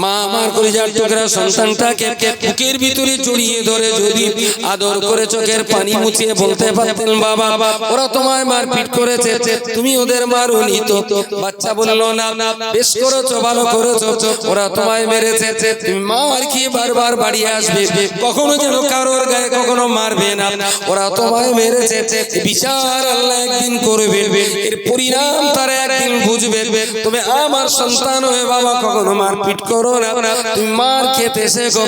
মা আমার কলিজার টুকরা সন্তানটাকে বুকের ভিতরে জড়িয়ে ধরে যদি আদর করে চোখের পানি মুছিয়ে বলতে পারতেন, বাবা ওরা তোমায় মারপিট করেছে, তুমি ওদের মারোনি তো? বাচ্চা বলল, না, বেশ করেছো, ভালো করেছো, ওরা তোমায় মেরেছে, তুমি মার খেয়ে বারবার বাড়ি আসবে, কখনো যেন কারোর গায়ে কখনো মারবে না, ওরা তোমায় মেরেছে, বিচার আল্লাহ একদিন করবে, এর পরিণাম তারা একদিন বুঝবে। তবে আমার সন্তান হয়ে বাবা কখনো মারপিট করো না, তুমি মার খেতে শেখো,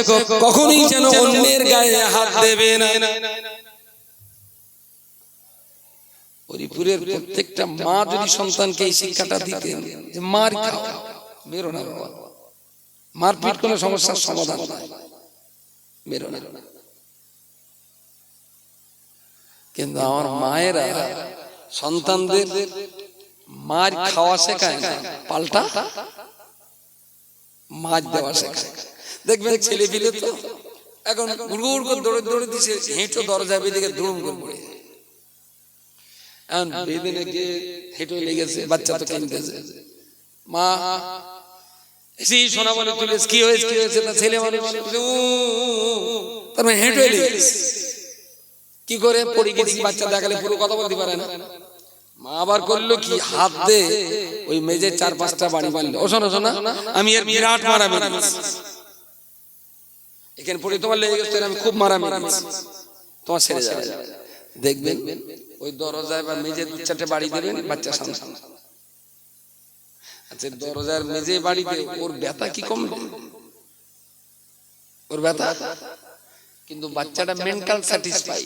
কখনোই যেন অন্যের গায়ে হাত দেবে না। হরিপুরের প্রত্যেকটা মা যদি সন্তানকে এই শিক্ষাটা দিতেন যে মার খাও, মেরো না বাবা, মারপিট কোনো সমস্যার সমাধান নয়, মেরো না। কিন্তু আমার মায়েরা সন্তানদের মার খাওয়া শেখায় না, পাল্টা মাছ দেওয়া শেখায়। দেখবেন ছেলে পিলে তো এখন গুড়গুড় করে দৌড়ে দৌড়ে দিছে, হেঁটো দরজা বেদিকে দুম করে পড়ে এখন বেদিনে গিয়ে হেঁটো লেগেছে, বাচ্চা তো কাঁদতেছে, মা এসেই সোনা বলে তুলে কি হয়েছে কি হয়েছে, তার ছেলে মানুষ তার মানে হেঁটো লেগেছে, কি করে পড়ে গেছি, বাচ্চা দেখালে পুরো কথা বলতে পারে না। মা আবার করলো কি, হাত দে ওই মেজে 4-5টা বাড়ি মারলো, ও শোনো শোনা আমি এর বিরাট মারা মেরেছি, এখানে পড়ে তোমার লেগে গেছে, আমি খুব মারা মেরেছি, তোমার ছেড়ে যাবে। দেখবেন ওই দরজায় বা মেজে 2-4টে বাড়ি দেবেন, বাচ্চা সামনে সামনে। আচ্ছা দরজার মেজে বাড়ি দিয়ে ওর ব্যথা কি কমবে? ওর ব্যথা, কিন্তু বাচ্চাটা মেন্টাল স্যাটিসফাই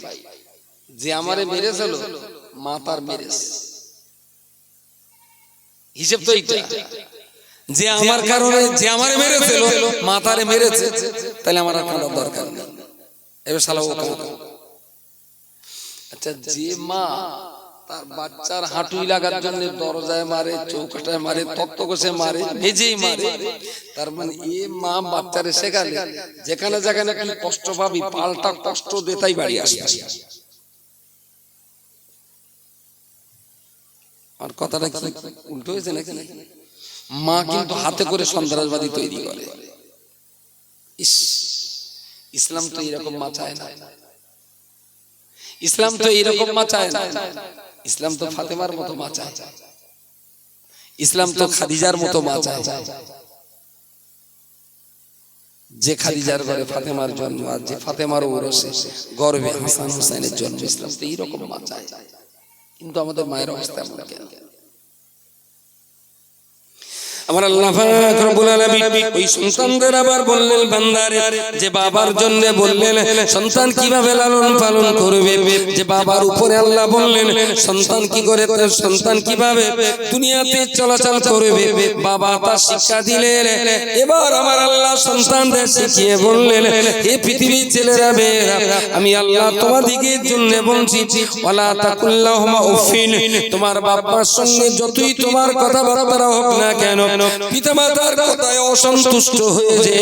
যে আমারে মেরেছিল, মা তার মেরেছে, হিসেব তো এইটা, যে আমার কারণে যে আমারে মেরেছিল মা তারে মেরেছে, তাহলে আমার আর কাঁদার দরকার নেই, এবার শালা ও কাঁদে। আচ্ছা যে মা তার বাচ্চার হাঁটুই লাগার জন্য দরজায় মারে, চৌকাটায় মারে, তক্তকোষে মারে, মেজেই মারে, তার মানে এ মা বাচ্চারে শেখালে যেখানে যেখানে তুই কষ্ট পাবি পাল্টা কষ্ট দেতাই বাড়ি আসে। আর কথাটা কি উল্টো হয়েছে নাকি? মা কিন্তু হাতে করে সন্ত্রাসবাদী তৈরি করে। ইসলাম তো এরকম মা চায় না, ইসলাম তো এরকম মা চায় না, ইসলাম তো ফাতেমার মতো মা চায়, ইসলাম তো খাদিজার মতো মা চায়, যে খাদিজার ঘরে ফাতেমার জন্ম, আর যে ফাতেমার ওরসে গর্ভে হাসান হুসাইনের জন্ম, ইসলাম তো এইরকম মা চায়। কিন্তু আমাদের মায়ের অবস্থা এমন কেন? আমার আল্লাহ পাক রব্বুল আলামিন ওই সন্তানদের আবার বললেন বান্দারে, যে বাবার জন্য বললেন সন্তান কিভাবে লালন পালন করবে, যে বাবার উপরে আল্লাহ বললেন সন্তান কি করে, সন্তান কিভাবে দুনিয়াতে চলাচল করবে, বাবা তার শিক্ষা দিলেন। এবার আমার আল্লাহ সন্তানদের শিখিয়ে বললেন, হে পৃথিবীর ছেলেরা মেয়েরা, আমি আল্লাহ তোমাদিগের জন্য বলছি, ওয়ালা তাকুল্লাহুমা উফিন, তোমার বাবার সঙ্গে যতই তোমার কথাবার্তা হোক না কেন, পিতামাতার কথায় অসন্তুষ্ট হয়ে যে,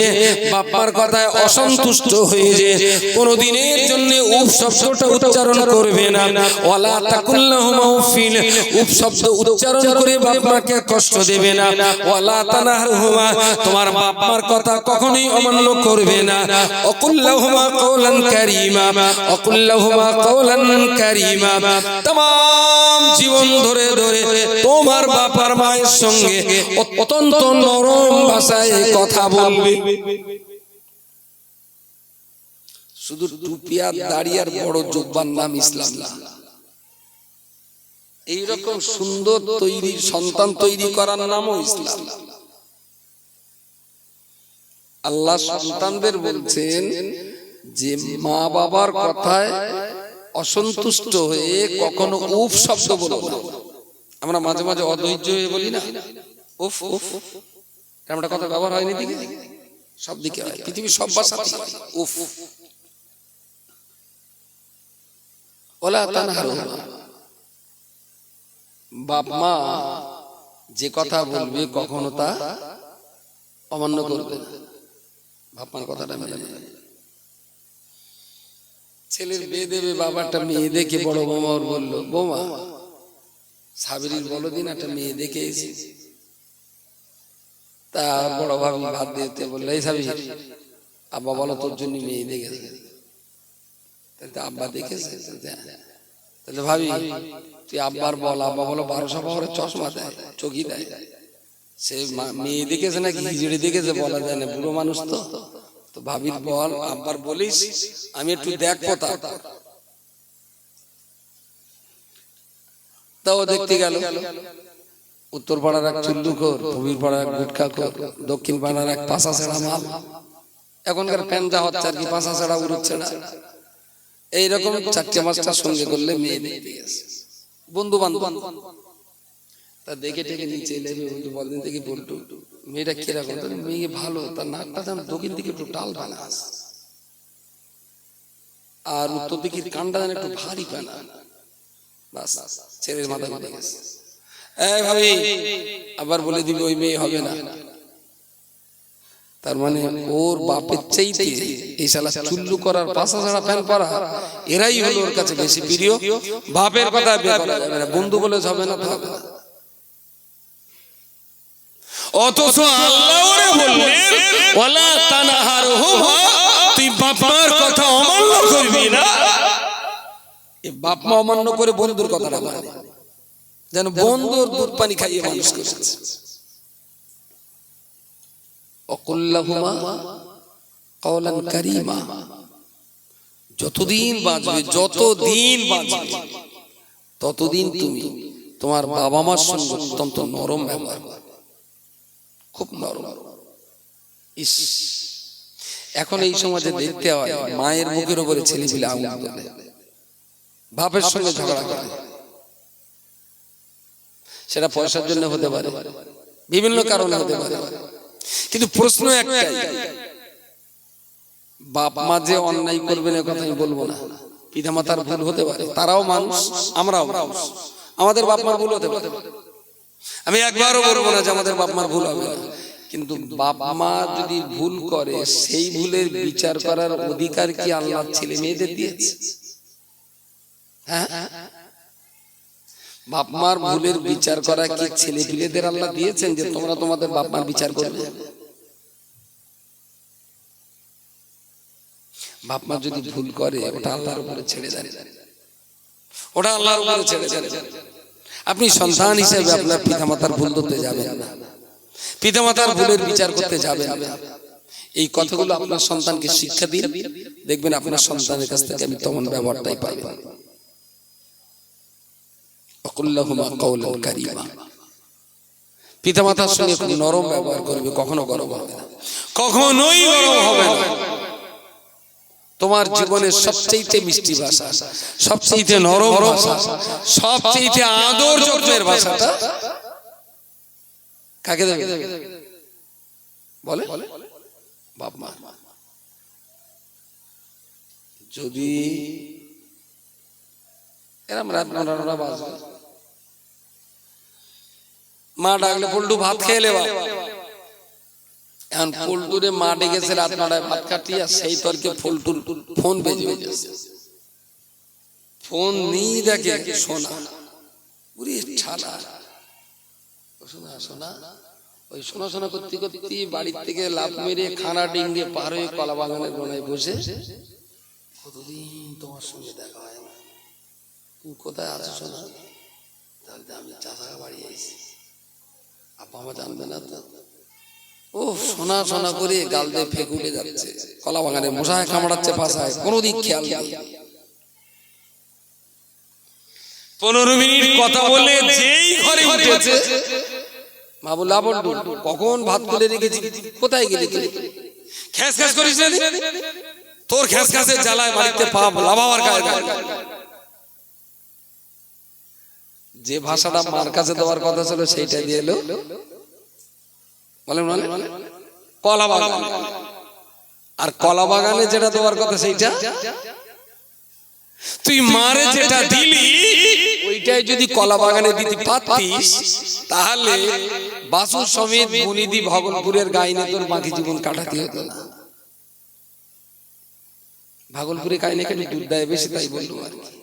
বাবার কথায় অসন্তুষ্ট হয়ে যে কোনদিনের জন্য উফ শব্দটা উচ্চারণ করবে না। ওয়ালা তাকুল্লাহুমা উফিন, উফ শব্দ উচ্চারণ করে বাবাকে কষ্ট দেবে না। ওয়ালা তানহারহুমা, তোমার বাবার কথা কখনোই অমান্য করবে না। অকুল্লাহুমা কওলান কারীমা, অকুল্লাহুমা কওলান কারীমা, तमाम জীবন ধরে ধরে তোমার বাবার মায়ের সঙ্গে অত্যন্ত নরম ভাষায় কথা বলবে। শুধু টুপি আর দাড়ি আর বড় জুব্বার নাম ইসলাম না, এইরকম সুন্দর তৈরি সন্তান তৈরি করার নামও ইসলাম। আল্লাহ সন্তানদের বলছেন যে মা বাবার কথায় অসন্তুষ্ট হয়ে কখনো উফ শব্দ বলবো না। আমরা মাঝে মাঝে অধৈর্য হয়ে বলি না উফ উফ, আমরা কথা ব্যবহার হয়নি দিকে, সব দিকে হয়, পৃথিবীর সব ভাষাতে উফ। ওলা তানহারহুমা, বাপ মা যে কথা বলবে কখনো তা অমান্য করবে না, বাপ মার কথাটা মেনে নেবে। ছেলের বিয়ে দেবে, বাবাটা মেয়ে দেখে বড় বৌমা বললো, বৌমা সাবিরির বলো দিন একটা মেয়ে দেখে এসেছি। তা বড় ভাবি ভাত দিতে বললো, এই সাবির আব্বা বলো তোর জন্য মেয়ে দেখেছে। আব্বা দেখেছে, তাহলে ভাবি তুই আব্বার বল, আব্বা বলো 1200 পাওয়ারের চশমা দেয়, চোখি দেয়, সে মেয়ে দেখেছে নাকি হিজড়ি দেখেছে বলা যায় না, বুড়ো মানুষ তো। তো ভাবির বল, আব্বার বলিস আমি একটু দেখবো। তাও দেখতে গেল, উত্তর পাড়ার এক চুল্লুখোর, ভূমির পাড়ার এক গুটখাখোর, দক্ষিণ পাড়ার এক পাশা ছেড়া মাল। এখনকার প্যান যা হচ্ছে আর কি, পাশা ছেড়া উড়ছে না। এইরকম 4-5টা সঙ্গে করলে মেয়ে দেখতে গেছে বন্ধু বান্ধব, তা দেখে টেকে নিচে এলে বন্ধু বলদিন থেকে বলতো মেয়েটা কিরকম, মেয়ে ভালো, তার নাকটা যেন দক্ষিণ দিকে একটু টাল বানা আছে। আর উত্তর দিকের কানটা যেন একটু ভারী পানা, বাস ছেলের মাথা ঘুরে গেছে। এই ভাবি আবার বলে দিবি ওই মেয়ে হবে না। তার মানে ওর বাপের চাইতে এই শালা চুল্লু করার পাশা ছাড়া প্যান পরা এরাই হলো ওর কাছে বেশি প্রিয়। বাপের কথা বের করা যাবে না, বন্ধু বলে হবে না তো হবে না। অথচ আল্লাহ ওরে বললেন ওয়ালা তানহারহুমা, তুই বাপমার কথা অমান্য করবি না। এই বাপ মা অমান্য করে বন্ধুর কথাটা মানে, যেন বন্ধুর দুধ পানি খাইয়ে মানুষ করেছে। অকুল্লাহুমা কওলান কারীমা, যতদিন বাঁচবে ততদিন তুমি তোমার বাবা মার সঙ্গে অত্যন্ত নরম ব্যবহার, খুব নরম। ইস, এখন এই সমাজে দেখতে হয় মায়ের মুখের উপরে ছেলে পিলে আঙুল তোলে, বাপের সঙ্গে ঝগড়া করে। সেটা পয়সার জন্য হতে পারে, বিভিন্ন কারণে হতে পারে, কিন্তু প্রশ্ন একটাই, বাপ মা যে অন্যায় করবে না কথা আমি বলবো না, পিতা মাতার ভুল হতে পারে, তারাও মানুষ, আমরাও মানুষ, আমাদের বাপ মার ভুল হতে পারে। আমি একবারও বলবো না যে আমাদের বাপ মার ভুল হবে না, কিন্তু বাপ মা যদি ভুল করে সেই ভুলের বিচার করার অধিকার কি আল্লাহ ছেলে মেয়েদের দিয়েছে? হ্যাঁ, বাপ মার ভুলের বিচার করা কি ছেলে পিলেদের আল্লাহ দিয়েছেন যে তোমরা তোমাদের বাপ মার বিচার করবে? বাপ মা যদি ভুল করে ওটা আল্লাহর উপরে ছেড়ে দেন, ওটা আল্লাহর উপরে ছেড়ে দেন। আপনি সন্তান হিসেবে আপনার পিতামাতার ভুল ধরতে যাবেন না, পিতামাতার ভুলের বিচার করতে যাবেন না। এই কথাগুলো আপনার সন্তানকে শিক্ষা দিন, দেখবেন আপনার সন্তানের কাছ থেকে আমি তেমন ব্যবহারটাই পাইবেন। অকুল্লাহুমা কওলান কারীমা, পিতামাতার সঙ্গে খুব নরম ব্যবহার করবে, কখনো গরম হবে না, কখনোই গরম হবে না। তোমার জীবনের সবচেয়ে মিষ্টি ভাষা, সবচেয়ে নরম ভাষা, সবচেয়ে আদর যত্নের ভাষাটা কাকে দেবে? বলে বাপ মা। যদি এরম রাত 9টা বাজে, মা ডাকলে পল্টু ভাত খেয়ে বাপ, এখন পল্টুরে মা ডেকেছে রাত 9টায় ভাত কাটিয়ে, সেই তর্কে পল্টুর ফোন বেজে গেছে। ফোন নিয়ে দেখে সোনা, পুরি ছালা শোনা শোনা, ওই শোনা শোনা করতে করতে বাড়ির থেকে লাফ মেরে খানা ডিঙ্গে পার হয়ে কলা বাগানের গোনায় বসে, কতদিন তোমার সঙ্গে দেখা হয় না, তুমি কোথায় আছো শোনা? তাহলে আমি চাচা বাড়ি আইছি, আপা মা জানবে না তো। ও শোনা শোনা করে গাল দিয়ে ফেঁকুটে যাচ্ছে, কলা বাগানে মশায় কামড়াচ্ছে পাশায়, কোনো দিক খেয়াল নেই। 15 মিনিট কথা বলে যেই ঘরে উঠেছে, মা বলল আবন্ডু কখন ভাত তুলে রেখেছি, কোথায় গেলি তুই? খ্যাস খ্যাস করিস না, তোর খ্যাস খ্যাসের জ্বালায় বাড়িতে পাপ লাভাবার গায়ে গায়ে। যে ভাষাটা মার কাছে দেওয়ার কথা ছিল সেইটা দিয়ে এলো, বলেন কলা বাগান। আর কলা বাগানে যেটা দেওয়ার কথা সেইটা তুই মারে যেটা দিলি, ওইটাই যদি কলা বাগানে দিতে পারতিস তাহলে বাসুর সমেত বনিদি ভাগলপুরের গাইনে তোর বাকি জীবন কাটাতে হতো না। ভাগলপুরে গাইনে কেন দুধ দেয় বেশি, তাই বললো আর কি।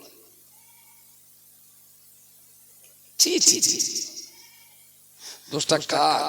দোষটা কার?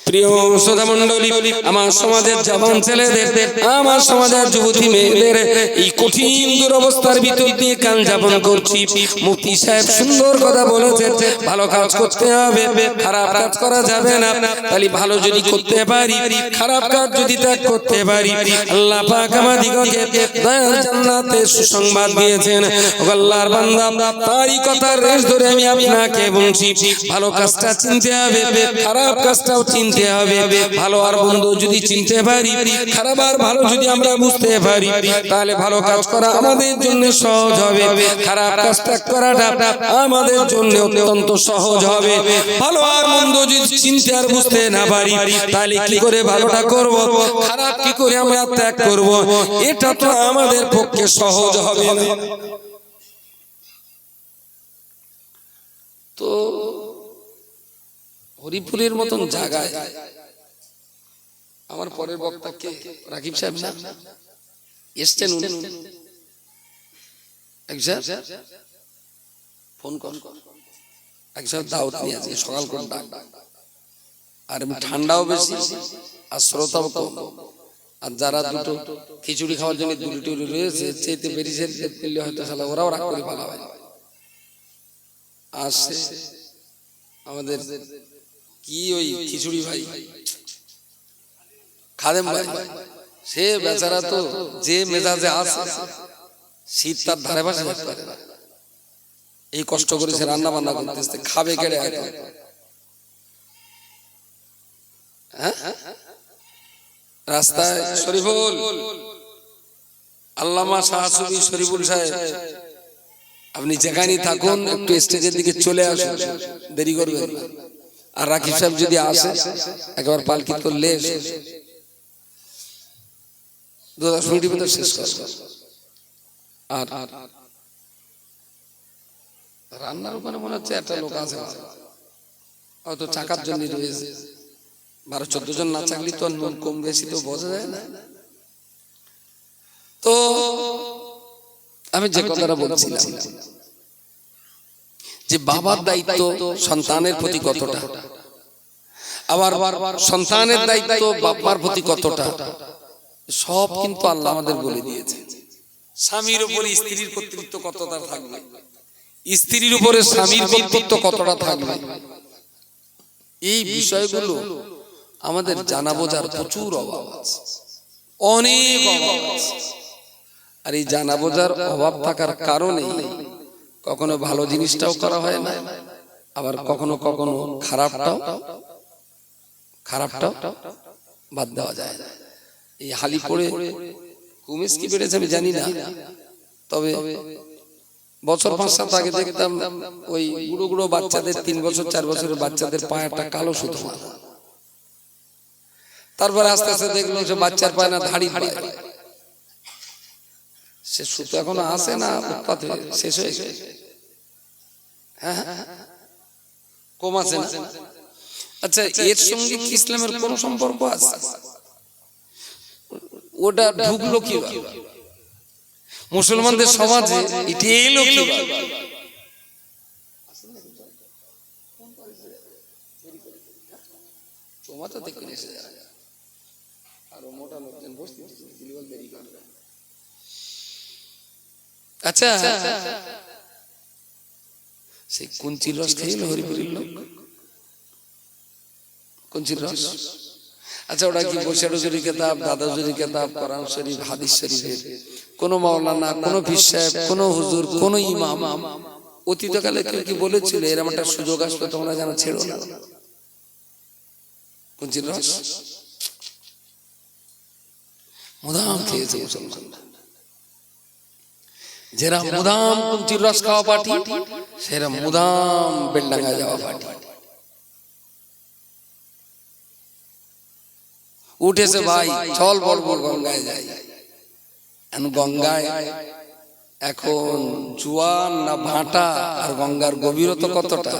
প্রিয় শ্রোতা মণ্ডলী, আমার সমাজের জওয়ান ছেলেদের, আমার সমাজের যুবতী মেয়েদের এই কঠিন দুরবস্থার ভিতর দিয়ে কাল যাপন করছি। মুফতি সাহেব সুন্দর কথা বলেছেন, ভালো কাজ করতে হবে, খারাপ কাজ করা যাবে না। তাহলে ভালো যদি করতে পারি, খারাপ কাজ যদি ত্যাগ করতে পারি, আল্লাহ পাক আমাদিগকে দয়াল জান্নাতের সুসংবাদ দিয়েছেন। ও আল্লাহর বান্দা, তারই কথার রেশ ধরে আমি আপনাকে বলছি, ভালো কাজটা চিনতে হবে, খারাপ কাজটাও চিনতে চিনতে হবে। ভালো আর মন্দ যদি চিনতে পারি, খারাপ আর ভালো যদি আমরা বুঝতে পারি, তাহলে ভালো কাজ করা আমাদের জন্য সহজ হবে, খারাপ কাজ ত্যাগ করাটা আমাদের জন্য অত্যন্ত সহজ হবে। ভালো আর মন্দ যদি চিনতে আর বুঝতে না পারি, তাহলে কি করে ভালোটা করব, খারাপ কি করে আমরা ত্যাগ করব, এটা তো আমাদের পক্ষে সহজ হবে না। তো হরিপুরের মতন জায়গায় আমার পরের বক্তা কে, রাকিব সাহেব না এসছেন, ফোন কর একসাথে দাওয়াত নিয়ে আছে, সকাল করে ডাক, আর ঠান্ডাও বেশি আর শ্রোতাও কম, আর যারা দুটো খিচুড়ি খাওয়ার জন্য দুটো রয়েছে চেতে বেরিয়ে পেলে হয়তো শালা ওরাও রাগ করে ভালো হয়। আসছে আমাদের কি ওই খিচুড়ি ভাই খাদেম ভাই, সে বেচারা তো যে মেজাজে আছে শীত তার ধারে পাশে থাকতে পারে না, এই কষ্ট করে সে রান্না বান্না করতেছে, খাবে কেড়ে। রাস্তায় শরীফুল, আল্লামা শাহ সুফি শরীফুল সাহেব, আপনি যেখানেই থাকুন একটু স্টেজের দিকে চলে আসুন, দেরি করবেন না। আর রাকিব সাহেব যদি আসে একবার পালকি করলে 10 মিনিটের ভিতর শেষ করবে। আর রান্নার ওখানে মনে হচ্ছে একটা লোক আছে, হয়তো চাকার জন্য রয়েছে, 12-14 জন না চাকলি তো নুন কম বেশি তো বোঝা যায় না। তো আমি যে কথাটা বলছিলাম যে বাবার দায়িত্ব সন্তানের প্রতি কতটা, আবার সন্তানের দায়িত্ব বাবার প্রতি কতটা, সব কিন্তু আল্লাহ আমাদের বলে দিয়েছে। স্বামীর উপরে স্ত্রীর কর্তৃত্ব কতটা থাকবে, স্ত্রীর উপরে স্বামীর কর্তৃত্ব কতটা থাকবে, এই বিষয়গুলো আমাদের জানা বোঝার প্রচুর অভাব আছে, অনেক অভাব আছে। আর এই জানা বোঝার অভাব থাকার কারণে কখনো ভালো জিনিসটাও করা হয় না, আবার কখনো কখনো খারাপটাও বাদ দেওয়া যায় না। এই হালি পড়ে কুমিস কি বেড়েছে আমি জানি না, তবে বছর 5-7 আগে দেখতাম ওই গুঁড়ো গুঁড়ো বাচ্চাদের, 3 বছর 4 বছরের বাচ্চাদের পায়ে একটা কালো সুতো, তারপরে আস্তে আস্তে দেখলো সে বাচ্চার পায় না ধাড়ি পায়, সে সুতো এখনো আসে না, উৎপাত হয়ে শেষ হয়ে গেছে। হ্যাঁ কম আছে না। আচ্ছা, এর সঙ্গে কি ইসলামের কোন সম্পর্ক আছে? ওটা ঢুকলো কি মুসলমানদের সমাজে, এটি এলো কি? আচ্ছা, সেই কুঞ্চির রস খেয়েছিল হরিপুরের লোক, কুঞ্চির রস। আচ্ছা, ওটা কি বসিরুজুরি কিতাব, দাদাজুরি কিতাব, কোরআন শরীফ, হাদিস শরীফের কোন মাওলানা, কোন পীর সাহেব, কোন হুজুর, কোন ইমাম অতীতকালে কেউ কি বলেছিল এরকম একটা সুযোগ আসবে তোমরা যেন ছেড়ো না কুঞ্চির রস? মুদাম খেয়েছে মুসলমানরা, যারা মুদাম কুঞ্চির রস খাওয়া পার্টি, সেরা মুদাম বেলডাঙ্গা যাওয়া পার্টি। উঠেছে ভাই, চল বড় বড় গঙ্গায় যাই। গঙ্গায় এখন জোয়ান না ভাটা, আর গঙ্গার গভীরতা কতটা,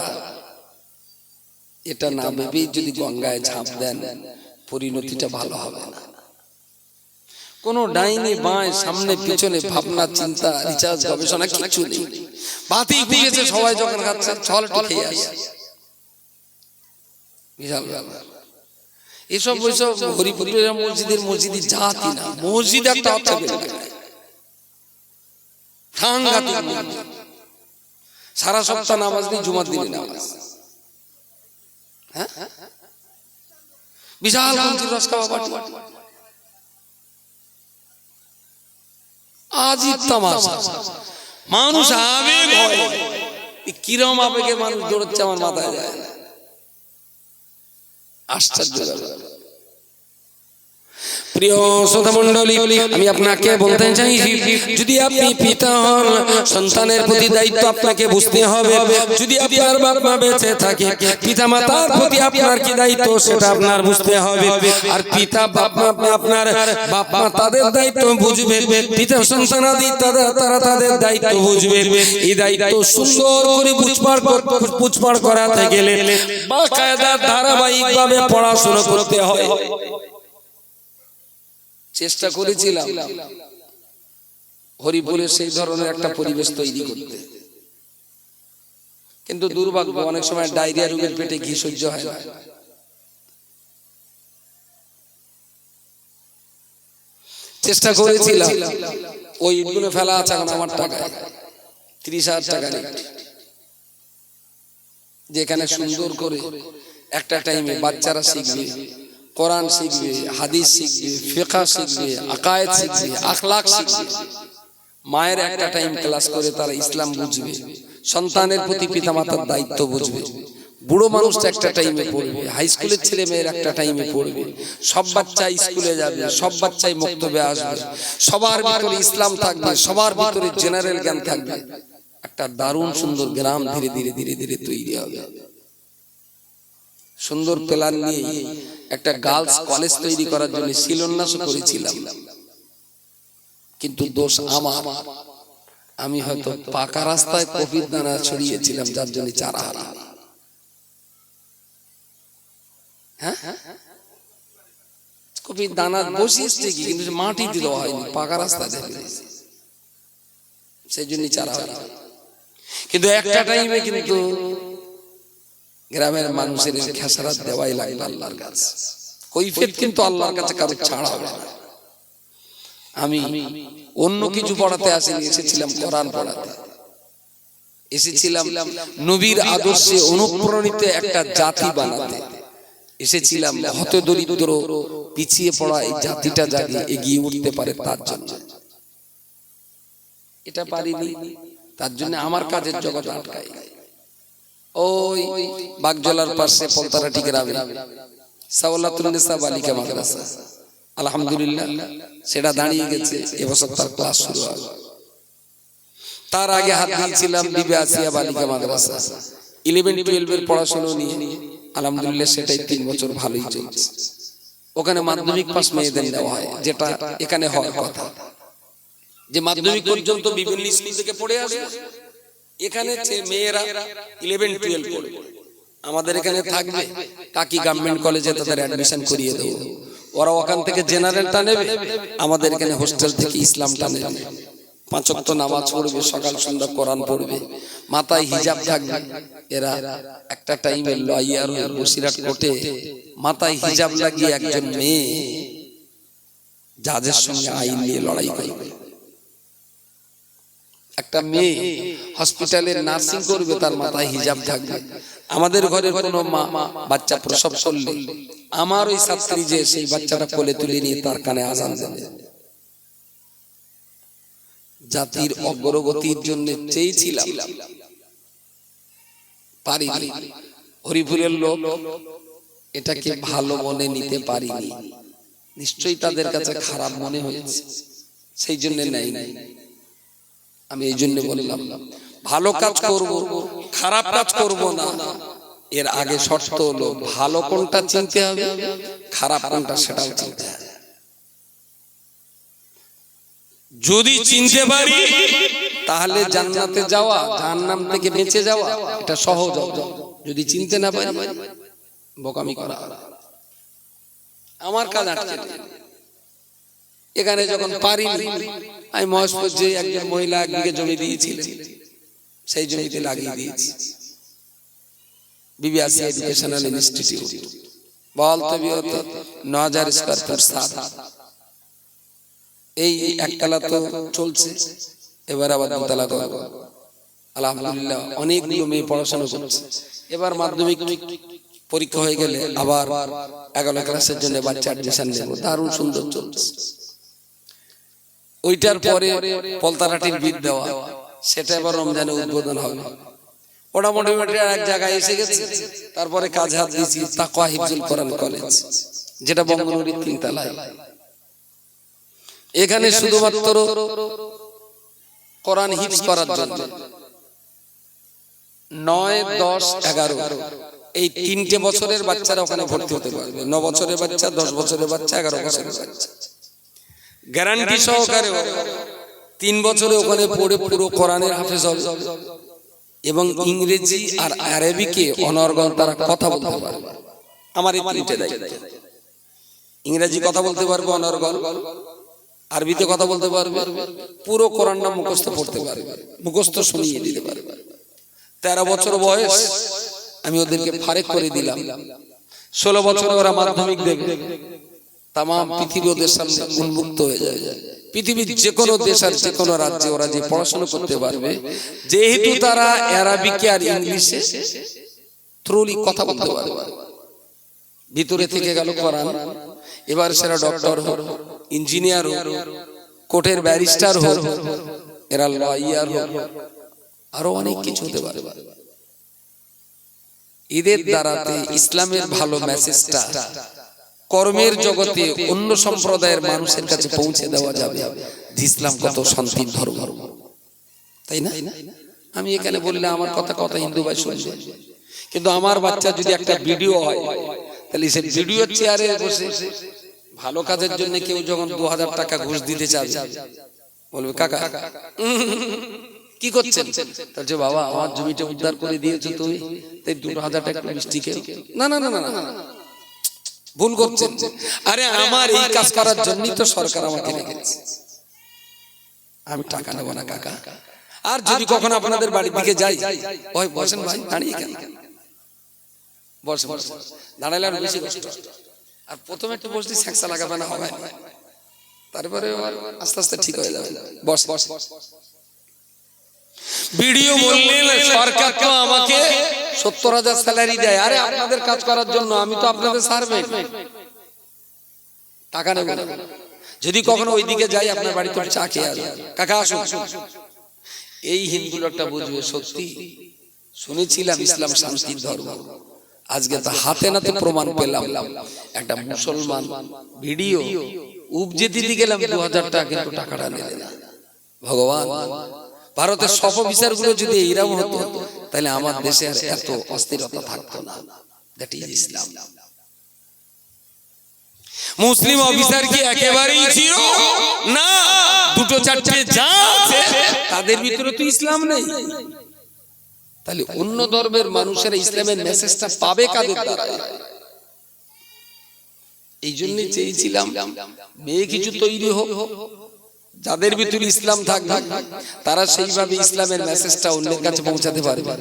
এটা না ভেবেই যদি গঙ্গায় ঝাঁপ দেন, পরিণতিটা ভালো হবে না। কোন ডাইনি বাঁয় সামনে পিছনে ভাবনা চিন্তা রিসার্চ গবেষণা কিছু নেই, বাতি ঘুরিয়েছে সবাই যখন খাচ্ছে, চল একটু খেয়ে আসি। বিশাল ব্যাপার। এসব ওইসব হরিপুরের মসজিদের জাতি না, মসজিদ একটা হচ্ছে সারা সপ্তাহ নামাজ নেই, জুমার দিনে নামাজ। হ্যাঁ, বিশাল রস খাওয়া পার্টি, আজই তামাশা। মানুষ আবেগ হয়, কিরম আবেগে মানুষ দৌড়চ্ছে আমার মাথায় যায় না। আশ্চর্য ব্যাপার। প্রিয় শ্রোতা মণ্ডলী, আমি আপনাকে বলতে চাই, যদি আপনি পিতা হন, সন্তানের প্রতি দায়িত্ব আপনাকে বুঝতে হবে। যদি আপনার বাপ মা বেঁচে থাকে, পিতা মাতার প্রতি আপনার কি দায়িত্ব সেটা আপনার বুঝতে হবে। আর পিতা বাপ মা, আপনার বাপ মা তাদের দায়িত্ব বুঝবে, পিতা সন্তানাদি তারা তাদের দায়িত্ব বুঝবে। এই দায়িত্ব সুন্দর করে পুচপাড় করাতে গেলে বাকায়দা ধারাবাহিকভাবে পড়াশোনা করতে হয়। চেষ্টা করেছিলাম হরিপুরে সেই ধরনের একটা পরিবেশ তৈরি করতে, কিন্তু দুর্ভাগ্য অনেক সময় ডায়রিয়া রোগের পেটে ঘি সহ্য হয় না। চেষ্টা করেছিলাম, ওই ইটগুলো ফেলা আছে এখন আমার টাকায় 30,000 টাকা, যেখানে সুন্দর করে একটা টাইমে বাচ্চারা শিখবে, কোরআন শিখবে, হাদিস শিখবে, ফিকহ শিখবে, আকায়েদ শিখবে, আখলাক শিখবে। মায়ের একটা টাইম ক্লাস করে তারা ইসলাম বুঝবে, সন্তানের প্রতি পিতামাতার দায়িত্ব বুঝবে। বুড়ো মানুষটা একটা টাইমে পড়বে, হাই স্কুলের ছেলে মেয়ের একটা টাইমে পড়বে। সব বাচ্চা স্কুলে যাবে, সব বাচ্চাই মক্তবে আসবে, সবার ভিতরে ইসলাম থাকবে, সবার ভিতরে জেনারেল জ্ঞান থাকবে। একটা দারুণ সুন্দর গ্রাম ধীরে ধীরে ধীরে ধীরে তৈরি হবে। সুন্দর প্ল্যান নিয়ে একটা গার্লস কলেজ তৈরি করার জন্য শিলান্যাস করেছিলাম, কিন্তু দোষ আমার। আমি হয়তো পাকা রাস্তায় কপির দানা ছড়িয়েছিলাম, যার জন্য চারা হারা। হ্যাঁ, কপির দানা বসিয়েছে কি, কিন্তু মাটি দিতে হয়নি, পাকা রাস্তা দেখে সেই জন্য চারা হারা। কিন্তু একটা টাইমে কিন্তু গ্রামের মানুষের খেসারাত দেওয়াই লাগলো আল্লাহর কাছে। কৈফিয়ত কিন্তু আল্লাহর কাছে কারো ছাড়া হবে না। আমি অন্য কিছু পড়াতে আসিনি, এসেছিলাম কোরআন পড়াতে, এসেছিলাম নবীর আদর্শে অনুপ্রাণিত একটা জাতি বানাতে, এসেছিলাম হতদরিদ্র পিছিয়ে পড়া এই জাতিটা যাতে এগিয়ে উঠতে পারে তার জন্য। এটা পারিনি, তার জন্য আমার কাজের জগৎ আটকাই। ওই বাগজলার পাশে পলতারাটি গ্রামে সাওলাতুন নিসা বালিকা মাদ্রাসা, আলহামদুলিল্লাহ সেটা দাঁড়িয়ে গেছে, এবছর তার ক্লাস শুরু হবে। তার আগে হাত দিয়েছিলাম বিবি আসিয়া বালিকা মাদ্রাসা, 11-12 এর পড়াশোনা নিয়ে, আলহামদুলিল্লাহ সেটাই 3 বছর ভালোই চলছে। ওখানে মাধ্যমিক পাস মেয়েদের দেওয়া হয়, যেটা এখানে হওয়ার কথা, যে মাধ্যমিক পর্যন্ত বিভিন্ন স্কুল থেকে পড়ে আসবে। এখানে মেয়েরা 11-12 পড়বে, আমাদের এখানে থাকবে কাকি গভর্নমেন্ট কলেজে তাদের অ্যাডমিশন করিয়ে দেবো। ওরা ওখান থেকে জেনারেলটা নেবে, আমাদের এখানে হোস্টেল থেকে ইসলামটা নেবে। 5 ওয়াক্ত নামাজ পড়বে, সকাল সন্ধ্যা কোরআন পড়বে, মাথায় হিজাব থাকবে। এরা একটা টাইমে লয়ার বসিরহাট কোর্টে মাথায় হিজাব লাগিয়ে একজন মেয়ে জাজের সঙ্গে আইন নিয়ে লড়াই করবে। একটা মেয়ে হসপিটালে নার্সিং করবে, তার মাথায় হিজাব থাকবে। আমাদের ঘরের কোনো মা বাচ্চা প্রসব করলে আমার ওই ছাত্রী যে সেই বাচ্চাটা কোলে তুলে নিয়ে তার কানে আজান দেবে। জাতির অগ্রগতির জন্য চেয়েছিলাম, পারিনি। হরিপুরের লোক এটাকে ভালো মনে নিতে পারিনি, নিশ্চয়ই তাদের কাছে খারাপ মনে হয়েছে, সেই জন্য নেই। আমি এই জন্য বললাম, ভালো কাজ করব, খারাপ কাজ করব না। এর আগে শর্ত হলো ভালো কোনটা চিনতে হবে, খারাপ কোনটা সেটাও চিনতে হবে। যদি চিনতে পারি তাহলে জান্নাতে যাওয়া, জাহান্নাম থেকে বেঁচে যাওয়া এটা সহজ হবে। যদি চিনতে না পারি, বোকামি করা। আমার কাজ আটকে এখানে যখন পারিনি, আমি মহেশপুরে একজন মহিলা 1 বিঘে জমি দিয়েছিলেন, সেই জমিতে লাগিয়ে দিয়েছি বিবি আসিয়া এডুকেশনাল ইনস্টিটিউট। বলতে বিহত 9000 স্কয়ার ফুট সাদ। এই একতলা তো চলছে, এবার আবার 2 তলা করব। আলহামদুলিল্লাহ অনেকগুলো মেয়ে পড়াশোনা করছে। এবার মাধ্যমিক পরীক্ষা হয়ে গেলে আবার 11 ক্লাসের জন্য বাচ্চা অ্যাডমিশন নেব, দারুণ সুন্দর চলছে। ওইটার পরে পলতারাটির বিদ দেওয়া, সেটা এবার রমজানে উদ্বোধন হবে। মোটামুটি এক জায়গায় এসে গেছে, তারপরে কাজে হাত দিয়েছি তাকওয়া হিফজুল কোরআন কলেজ, যেটা বঙ্গনগরীর 3 তলায়। এখানে শুধুমাত্র কোরআন হিফজ করার জন্য 9, 10, 11 এই 3টে বছরের বাচ্চারা ওখানে ভর্তি হতে পারবে। 9 বছরের বাচ্চা, 10 বছরের বাচ্চা, 11 বছরের বাচ্চা, গ্যারান্টি সহকারে 3 বছরে ওখানে পড়ে পুরো কোরআনের হাফেজ হবে এবং ইংরেজি আর আরবিকে অনর্গল তারা কথা বলতে পারবে। আমার এই 3টে দায়িত্ব। ইংরেজি কথা বলতে পারবে অনর্গল, আরবিতে কথা বলতে পারবে, পুরো কোরআনটা মুখস্থ পড়তে পারবে, মুখস্থ শুনিয়ে দিতে পারবে। 13 বছর বয়স আমি ওদেরকে ফারেক করে দিলাম। 16 বছরে ওরা মাধ্যমিক দেবে। তাম পৃথিবী ওদের সামনে উন্মুক্ত হয়ে যাবে। পৃথিবীর যে কোনো দেশ আর যে কোনো রাজ্যে ওরা যে পড়াশোনা করতে পারবে, যেহেতু তারা আরবিকে আর ইংলিশে থ্রুলি কথা বলতে পারবে। ভিতরে থেকে গেল কোরআন। এবার সেরা ডক্টর হোক, ইঞ্জিনিয়ার হোক, কোর্টের ব্যারিস্টার হোক, এরা লয়ার হোক, আরো অনেক কিছু হতে পারে। এদের দ্বারাতে ইসলামের ভালো মেসেজটা কর্মের জগতে অন্য সম্প্রদায়ের মানুষের কাছে পৌঁছে দেওয়া যাবে যে ইসলাম কত শান্তির ধর্ম, তাই না? আমি এখানে বললে আমার কথা হিন্দু ভাই শুনবে, কিন্তু আমার বাচ্চা যদি একটা ভিডিও হয়, তাহলে সেই ভিডিও চেয়ারে বসে ভালো কাজের জন্য কেউ যখন 2000 টাকা ঘুষ দিতে চাবে, বলবে কাকা কি করছেন? বলছে বাবা আমার জমিটা উদ্ধার করে দিয়েছো তুমি, তাই 2000 টাকা মিষ্টি খেয়ে। না না না না না, ভুল করছেন। আরে আমার এই কাজ করার জন্যই তো সরকার আমাকে রেখেছে, আমি টাকা নেব না কাকা। আর যদি কখনো আপনাদের বাড়ির দিকে যাই, ওই বসেন ভাই, দাঁড়িয়ে কেন? বসে বসে দাঁড়ালে আর বেশি কষ্ট। আর প্রথমে একটু বসলে স্যাঁকসা লাগাবে না, হবে, তারপরে আস্তে আস্তে ঠিক হয়ে যাবে। বস বস। ভিডিও বললেন সরকার তো আমাকে 70,000 স্যালারি দেয়। আরে আপনাদের কাজ করার জন্য, আমি তো আপনাদের সার্ভেন্ট, টাকা নেব না। যদি কখনো ওইদিকে যাই আপনার বাড়িতে চা খেয়ে আসবে, কাকা আসুন। এই হিন্দু লোকটা বুঝবে সত্যি শুনেছিলাম ইসলাম শান্তির ধর্ম, আজকে তো হাতে নাতে প্রমাণ পেলাম। একটা মুসলমান ভিডিও উপজে দিতে গেলাম 2000 টাকা, কিন্তু টাকাটা নিলে না। ভগবান, ভারতের সব অফিসার গুলো যদি এইরকম হতো, তাহলে আমার দেশে আর এত অস্থিরতা থাকতো না। That is Islam. Muslim officer কি একেবারেই ছিল না? দুটো চারটে যা আছে তাদের ভিতরে তো ইসলাম নেই। তাহলে অন্য ধর্মের মানুষেরা ইসলামের মেসেজটা পাবে কাদের দ্বারা? এই জন্য চেয়েছিলাম মেয়ে কিছু তৈরি হোক, যাদের ভিতরে ইসলাম থাকবে তারা সেইভাবে ইসলামের মেসেজটা অন্যের কাছে পৌঁছাতে পারবে।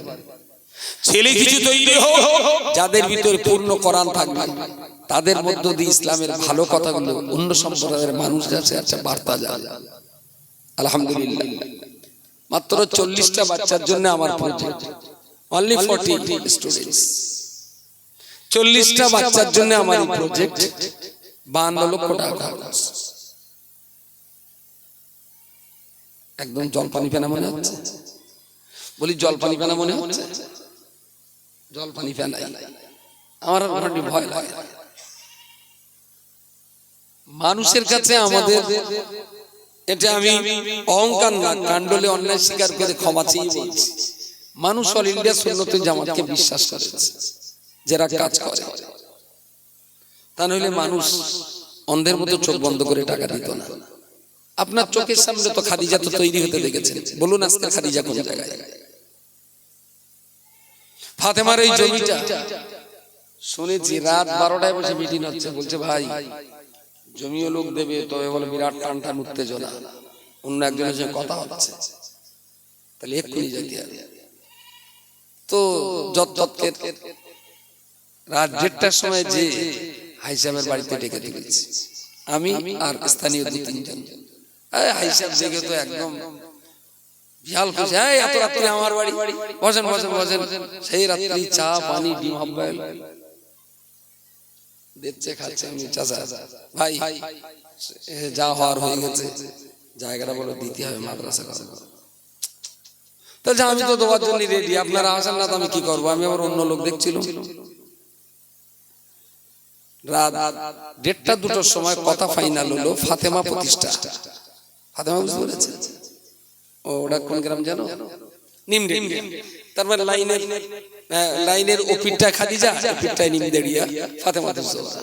ছেলে কিছু তৈরি হোক, যাদের ভিতরে পূর্ণ কোরআন থাকবে, তাদের মধ্য দিয়ে ইসলামের ভালো কথাগুলো অন্য সম্প্রদায়ের মানুষের কাছে বার্তা যায়। আলহামদুলিল্লাহ, মাত্র 40টা বাচ্চার জন্য আমার প্রজেক্ট, অনলি 40 স্টুডেন্টস। 40টা বাচ্চার জন্য আমার এই প্রজেক্ট, 52 লক্ষ টাকা। একদম জলপানি ফেনা মনে হচ্ছে? বলি জলপানি ফেনা মনে হচ্ছে? জলপানি ফেনাই আমার ভয় লাগে। মানুষের কাছে আমাদের এটা, আমি অহংকার না, কাণ্ডলে অন্যায় স্বীকার করে ক্ষমা চেয়ে বলছি, মানুষ অল ইন্ডিয়া সুন্নতে জামাতকে বিশ্বাস করেছে, যারা কাজ করে। তা নইলে মানুষ অন্ধের মতো চোখ বন্ধ করে টাকা দিত না। আপনার চোখের সামনে তো খাদিজা তো তৈরি হতে দেখেছেন, বলুন আজকে খাদিজা কোন জায়গায়? ফাতেমার এই জমিটা শুনেছি রাত 12টায় বসে মিটিং হচ্ছে, বলছে ভাই জমিও লোক দেবে, তবে বলে বিরাট টান টান উত্তেজনা, অন্য একজনের সঙ্গে কথা হচ্ছে, তাহলে এক্ষুনি যেতে হবে। তো যতকে রাত 1:30টার সময় যে হাই সাহেবের বাড়িতে ডেকে দিয়েছি আমি আর স্থানীয় 2-3 জন। হাই সাহেব দেখে তো একদম বিশাল খুশি, এত রাত্রে আমার বাড়ি, বসেন বসেন বসেন। সেই রাত্রি চা পানি ডিম হাব্বাইল দিচ্ছে, খাচ্ছে। আমি চাচা ভাই যা হওয়ার হয়ে গেছে, জায়গাটা বলে দিতে হবে মাদ্রাসা করে। তাহলে আমি তো দেওয়ার জন্য রেডি, আপনারা আসেন না তো আমি কি করবো? আমি আবার অন্য লোক দেখছিলাম, রাত 1:30-2টার সময় কথা ফাইনাল হলো ফাতেমা প্রতিষ্ঠা। ফাতেমা বুঝতে পেরেছেন? ওটা কোন গ্রাম জানো? নিমডি। তার মানে লাইনের ওপিরটা খাদিজা, ওপিরটাই নিমদেড়িয়া, ফাতেমা তুজোহরা।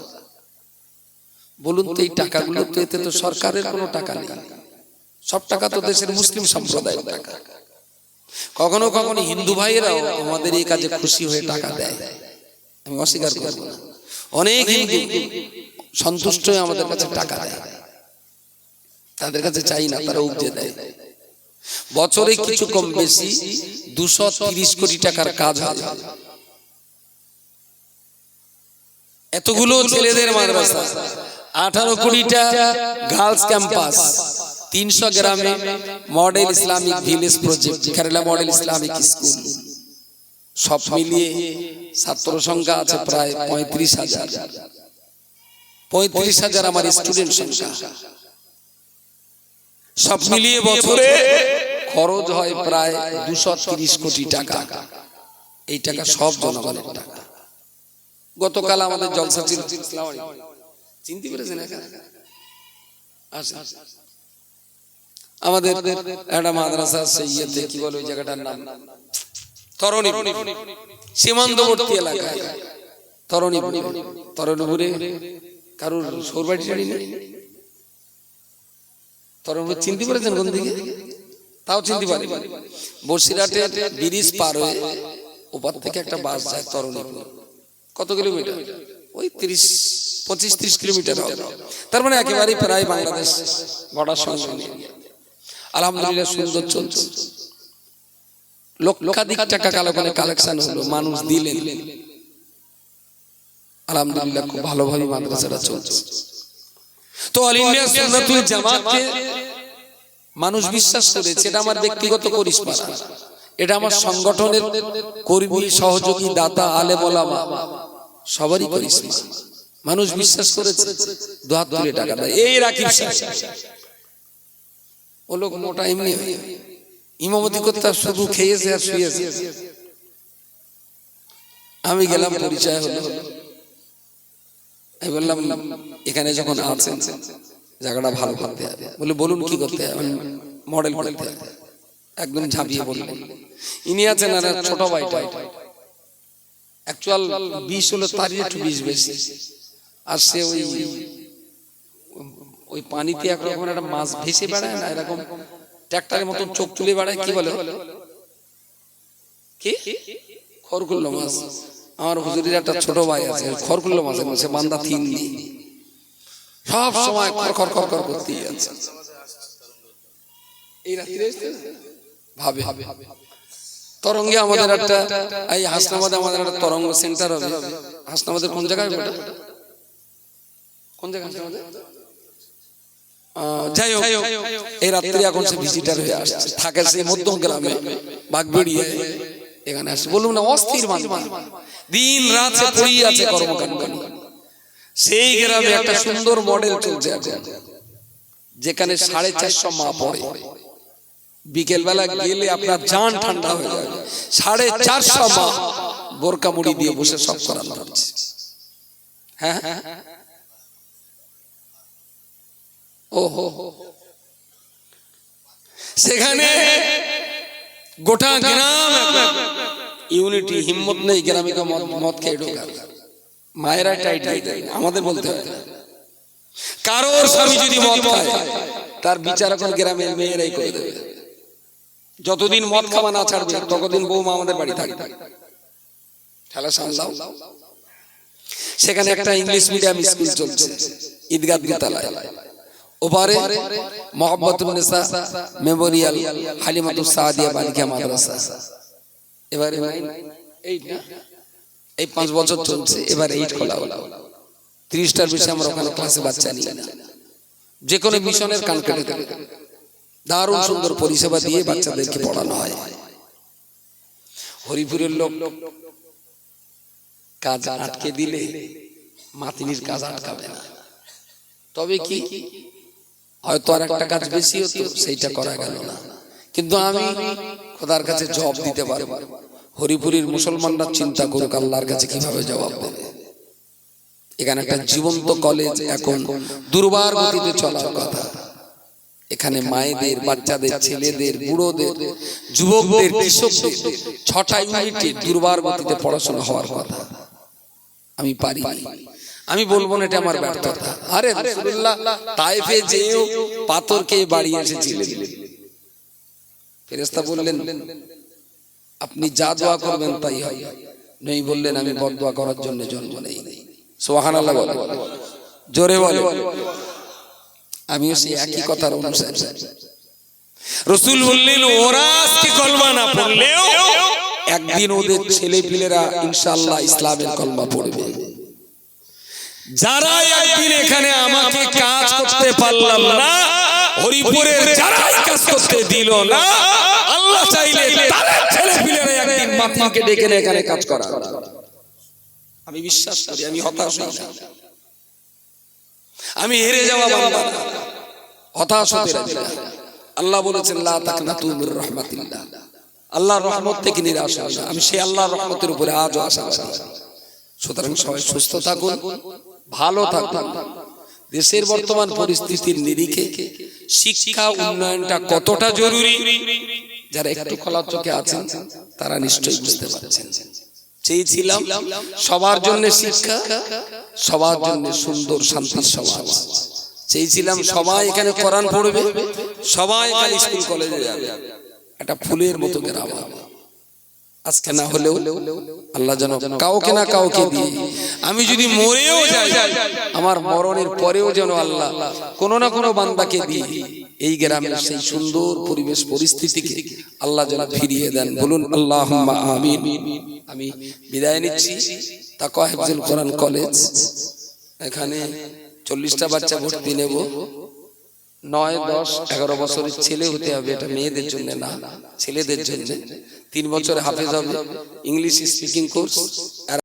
বলুন তো এই টাকাগুলো তো, এতে তো সরকারের কোনো টাকা নেই, সব টাকা তো দেশের মুসলিম সম্প্রদায়ের টাকা। কখনো কখনো হিন্দু ভাইয়েরাও আমাদের এই কাজে খুশি হয়ে টাকা দেয়, আমি অস্বীকার করব না। অনেক হিন্দু সন্তুষ্ট হয়ে আমাদের কাছে টাকা দেয়, তাদের কাছে চাই না, তারা উপজে দেয়। বছরে কিছু কম বেশি 230 কোটি টাকার কাজ হয়। এতগুলো ছেলেদের মাদ্রাসা, 18 কোটিটা গার্লস ক্যাম্পাস, 300 গ্রামে model Islamic village project, Kerala model Islamic school, সব মিলিয়ে ছাত্র সংখ্যা আছে প্রায় 35,000। 35,000 আমার স্টুডেন্ট সংখ্যা। সব মিলিয়ে বছরে খরচ হয় প্রায় 230 কোটি টাকা। এই টাকা সব জনগণের টাকা। গতকাল আমাদের জলসা ছিল, চিনতে পেরেছেন? আমাদের একটা মাদ্রাসা আছে ইয়েতে, কি বলে ওই জায়গাটার নাম, তরণী, সীমান্তবর্তী এলাকায় তরণীপুরে কারুর সৌরবাড়ি টাড়ি নেই। তরণীপুর চিনতে পেরেছেন কোন দিকে? তাও চিনতে পারি। বসিরহাটে ব্রিজ পার হয়ে ওপার থেকে একটা বাস যায় তরণীপুর। কত কিলোমিটার? ওই 25-30 কিলোমিটার হবে। তার মানে একেবারেই প্রায় বাংলাদেশ বর্ডার সঙ্গে। আলহামদুলিল্লাহ সুন্দর চলছে, লক্ষাধিক টাকা কালেকশন হলো, মানুষ দিলেন। আলহামদুলিল্লাহ খুব ভালোভাবে মাদ্রাসাটা চলছে। তো অল ইন্ডিয়া সুন্নাতুল জামাতকে মানুষ বিশ্বাস করেছে, এটা আমার ব্যক্তিগত করিশ্মা, এটা আমার সংগঠনের কর্মী, সহযোগী, দাতা, আলেম ওলামা সবারই করিশ্মা। মানুষ বিশ্বাস করেছে, দুহাত তুলে টাকা দেয়। এই রাকিব সাহেব ও লোক মোটা এমনি ইমামতি করতে শুধু খেয়েছে আর শুয়েছে। আমি গেলাম, পরিচয় হলো, আমি বললাম এখানে যখন আছেন জায়গাটা ভালো করতে হবে। বলে বলুন কি করতে হবে? মডেল করতে হবে। একদম ঝাঁপিয়ে বললেন। ইনি আছেন আর ছোট ভাইটা, অ্যাকচুয়াল 20 হলো, তার একটু 20 বেশি। আর সে ওই পানিতে একরকম একটা মাছ ভেসে বেড়ায় না, এরকম ট্রাক্টরের মতন চোখ তুলে বেড়ায়, কি বলে, কি খড়কুল্লো মাছ। আমার হুজুরের একটা ছোট ভাই আছে, খড়কুল্লো মাছের মধ্যে বান্দা তিন দিন সব সময় খড় খড় খড় করতেই আছে। এই রাত্রে ভাবে তরঙ্গে আমাদের একটা, এই হাসনাবাদে আমাদের একটা তরঙ্গ সেন্টার হবে। হাসনাবাদের কোন জায়গায়? কোন জায়গায় হাসনাবাদে? যাই হোক, এই রাত্রে এখন সে ভিজিটার হয়ে আসছে, থাকে সেই মধ্যম গ্রামে বাগবেড়িয়ে, এখানে আসছে। বলুন না, অস্থির মানুষ, দিন রাত সে পড়িয়ে আছে কর্মকাণ্ড। সেই গ্রামে একটা সুন্দর মডেল চলছে এখন, যেখানে 450 মা পড়ে। বিকেল বেলা গেলে আপনার জান ঠান্ডা হয়ে যাবে। 450 মা বোরকা মুড়ি দিয়ে বসে সব করানো হচ্ছে। হ্যাঁ, ওহো, সেখানে গোটা গ্রাম ইউনিটি, হিম্মত নেই গ্রামে মদ খেয়ে ঢোকার। মায়েরা টাইট আমাদের বলতে হয়, কারোর স্বামী যদি মদ খায় তার বিচার এখন গ্রামের মেয়েরাই করে দেবে। যতদিন মদ খাওয়া না ছাড়বে ততদিন বৌমা আমাদের বাড়ি থাকবে। খেলা সামলাও। সেখানে একটা ইংলিশ মিডিয়াম স্কুল চলছে ঈদগাহ বিদ্যালয়, ওপারে মোহাম্মদুন্নেসা মেমোরিয়াল হালিমাতুস সাদিয়া বালিকা মাদ্রাসা। এবারে এই 5 বছর চলছে, এবার 8 খোলা হলো। 30টার বেশি আমরা ওখানে ক্লাসে বাচ্চা নিই না, যে কোনো মিশনের কান কেটে দেবে। দারুণ সুন্দর পরিষেবা দিয়ে বাচ্চাদেরকে পড়ানো হয়। হরিপুরের লোক কাজ আটকে দিলে মাতিনির কাজ আটকাবে না। তবে কি হয়তো আর একটা কাজ বেশি হতো, সেইটা করা গেল না। কিন্তু আমি খোদার কাছে জবাব দিতে পারবো। হরিপুরের মুসলমানরা চিন্তা করুক আল্লাহর কাছে কিভাবে জবাব দেবে। এখানে একটা জীবন্ত কলেজ এখন দুর্বার গতিতে চলার কথা। এখানে মায়েদের, বাচ্চাদের, ছেলেদের, বুড়োদের, যুবকদের, কৃষকদের 6টা ইউনিটে দুর্বার গতিতে পড়াশোনা হওয়ার কথা। আমি পারি, আমি বলবো না এটা আমার ব্যর্থতা। আরে রাসূলুল্লাহ তায়েফে যেও পাথরকে বাড়ি এসেছিলেন, ফেরেশতা বললেন আপনি যা দোয়া করবেন তাই হয়। নবী বললেন আমি বদদোয়া করার জন্য জন্ম নেই। সুবহানাল্লাহ বলে, জোরে বলে। আমিও সেই একই কথার অনুসারী। রাসূল বললেন ওরা আজকে কলমা না পড়লেও একদিন ওদের ছেলে পিলেরা ইনশাআল্লাহ ইসলামের কলমা পড়বে। যারা একদিন এখানে আমাকে কাজ করতে পারলাম না, হরিপুরের যারা কাজ করতে দিল না, আল্লাহ চাইলে তাদের ছেলে পিলেরা একদিন মাতিকে ডেকে এখানে কাজ করা। আমি বিশ্বাস করি, আমি হতাশ হই না, আমি হেরে যাওয়া বান্দা না, হতাশ হতে রাজি না। আল্লাহ বলেছেন লা তাকনাতু মির রাহমাতিল্লাহ, আল্লাহর রহমত থেকে নিরাশ হয় না। আমি সেই আল্লাহর রহমতের উপরে আজও আশাবাদী। সুতরাং সবাই সুস্থ থাকুন, ভালো থাকুন। দেশের বর্তমান পরিস্থিতির নিরিখে শিক্ষা উন্নয়নটা কতটা জরুরি যারা একটু খোলা চোখে আছেন তারা নিশ্চয়ই বুঝতে পারছেন। চেয়েছিলাম সবার জন্য শিক্ষা, সবার জন্য সুন্দর শান্তির সমাজ। চেয়েছিলাম সবাই এখানে কোরআন পড়বে, সবাই এখানে স্কুল কলেজে যাবে, একটা ফুলের মতো গ্রাম। আজকে না হলেও আল্লাহ যেন কাউকে না কাউকে দিয়ে, আমি যদি মরেও যাই আমার মরণের পরেও যেন আল্লাহ কোনো না কোনো বান্দাকে দিয়ে এই গ্রামের সেই সুন্দর পরিবেশ পরিস্থিতিকে আল্লাহ যেন ফিরিয়ে দেন। বলুন আল্লাহুম্মা আমিন। আমি বিদায় নিচ্ছি। তাকওয়া হিফজুল কোরআন কলেজ, এখানে 40টা বাচ্চা ভর্তি নেব। 9, 10, 11 বছরের ছেলে হতে হবে, এটা মেয়েদের জন্য না, ছেলেদের জন্য। 3 বছর হাফেজ হবে, ইংলিশ স্পিকিং কোর্স।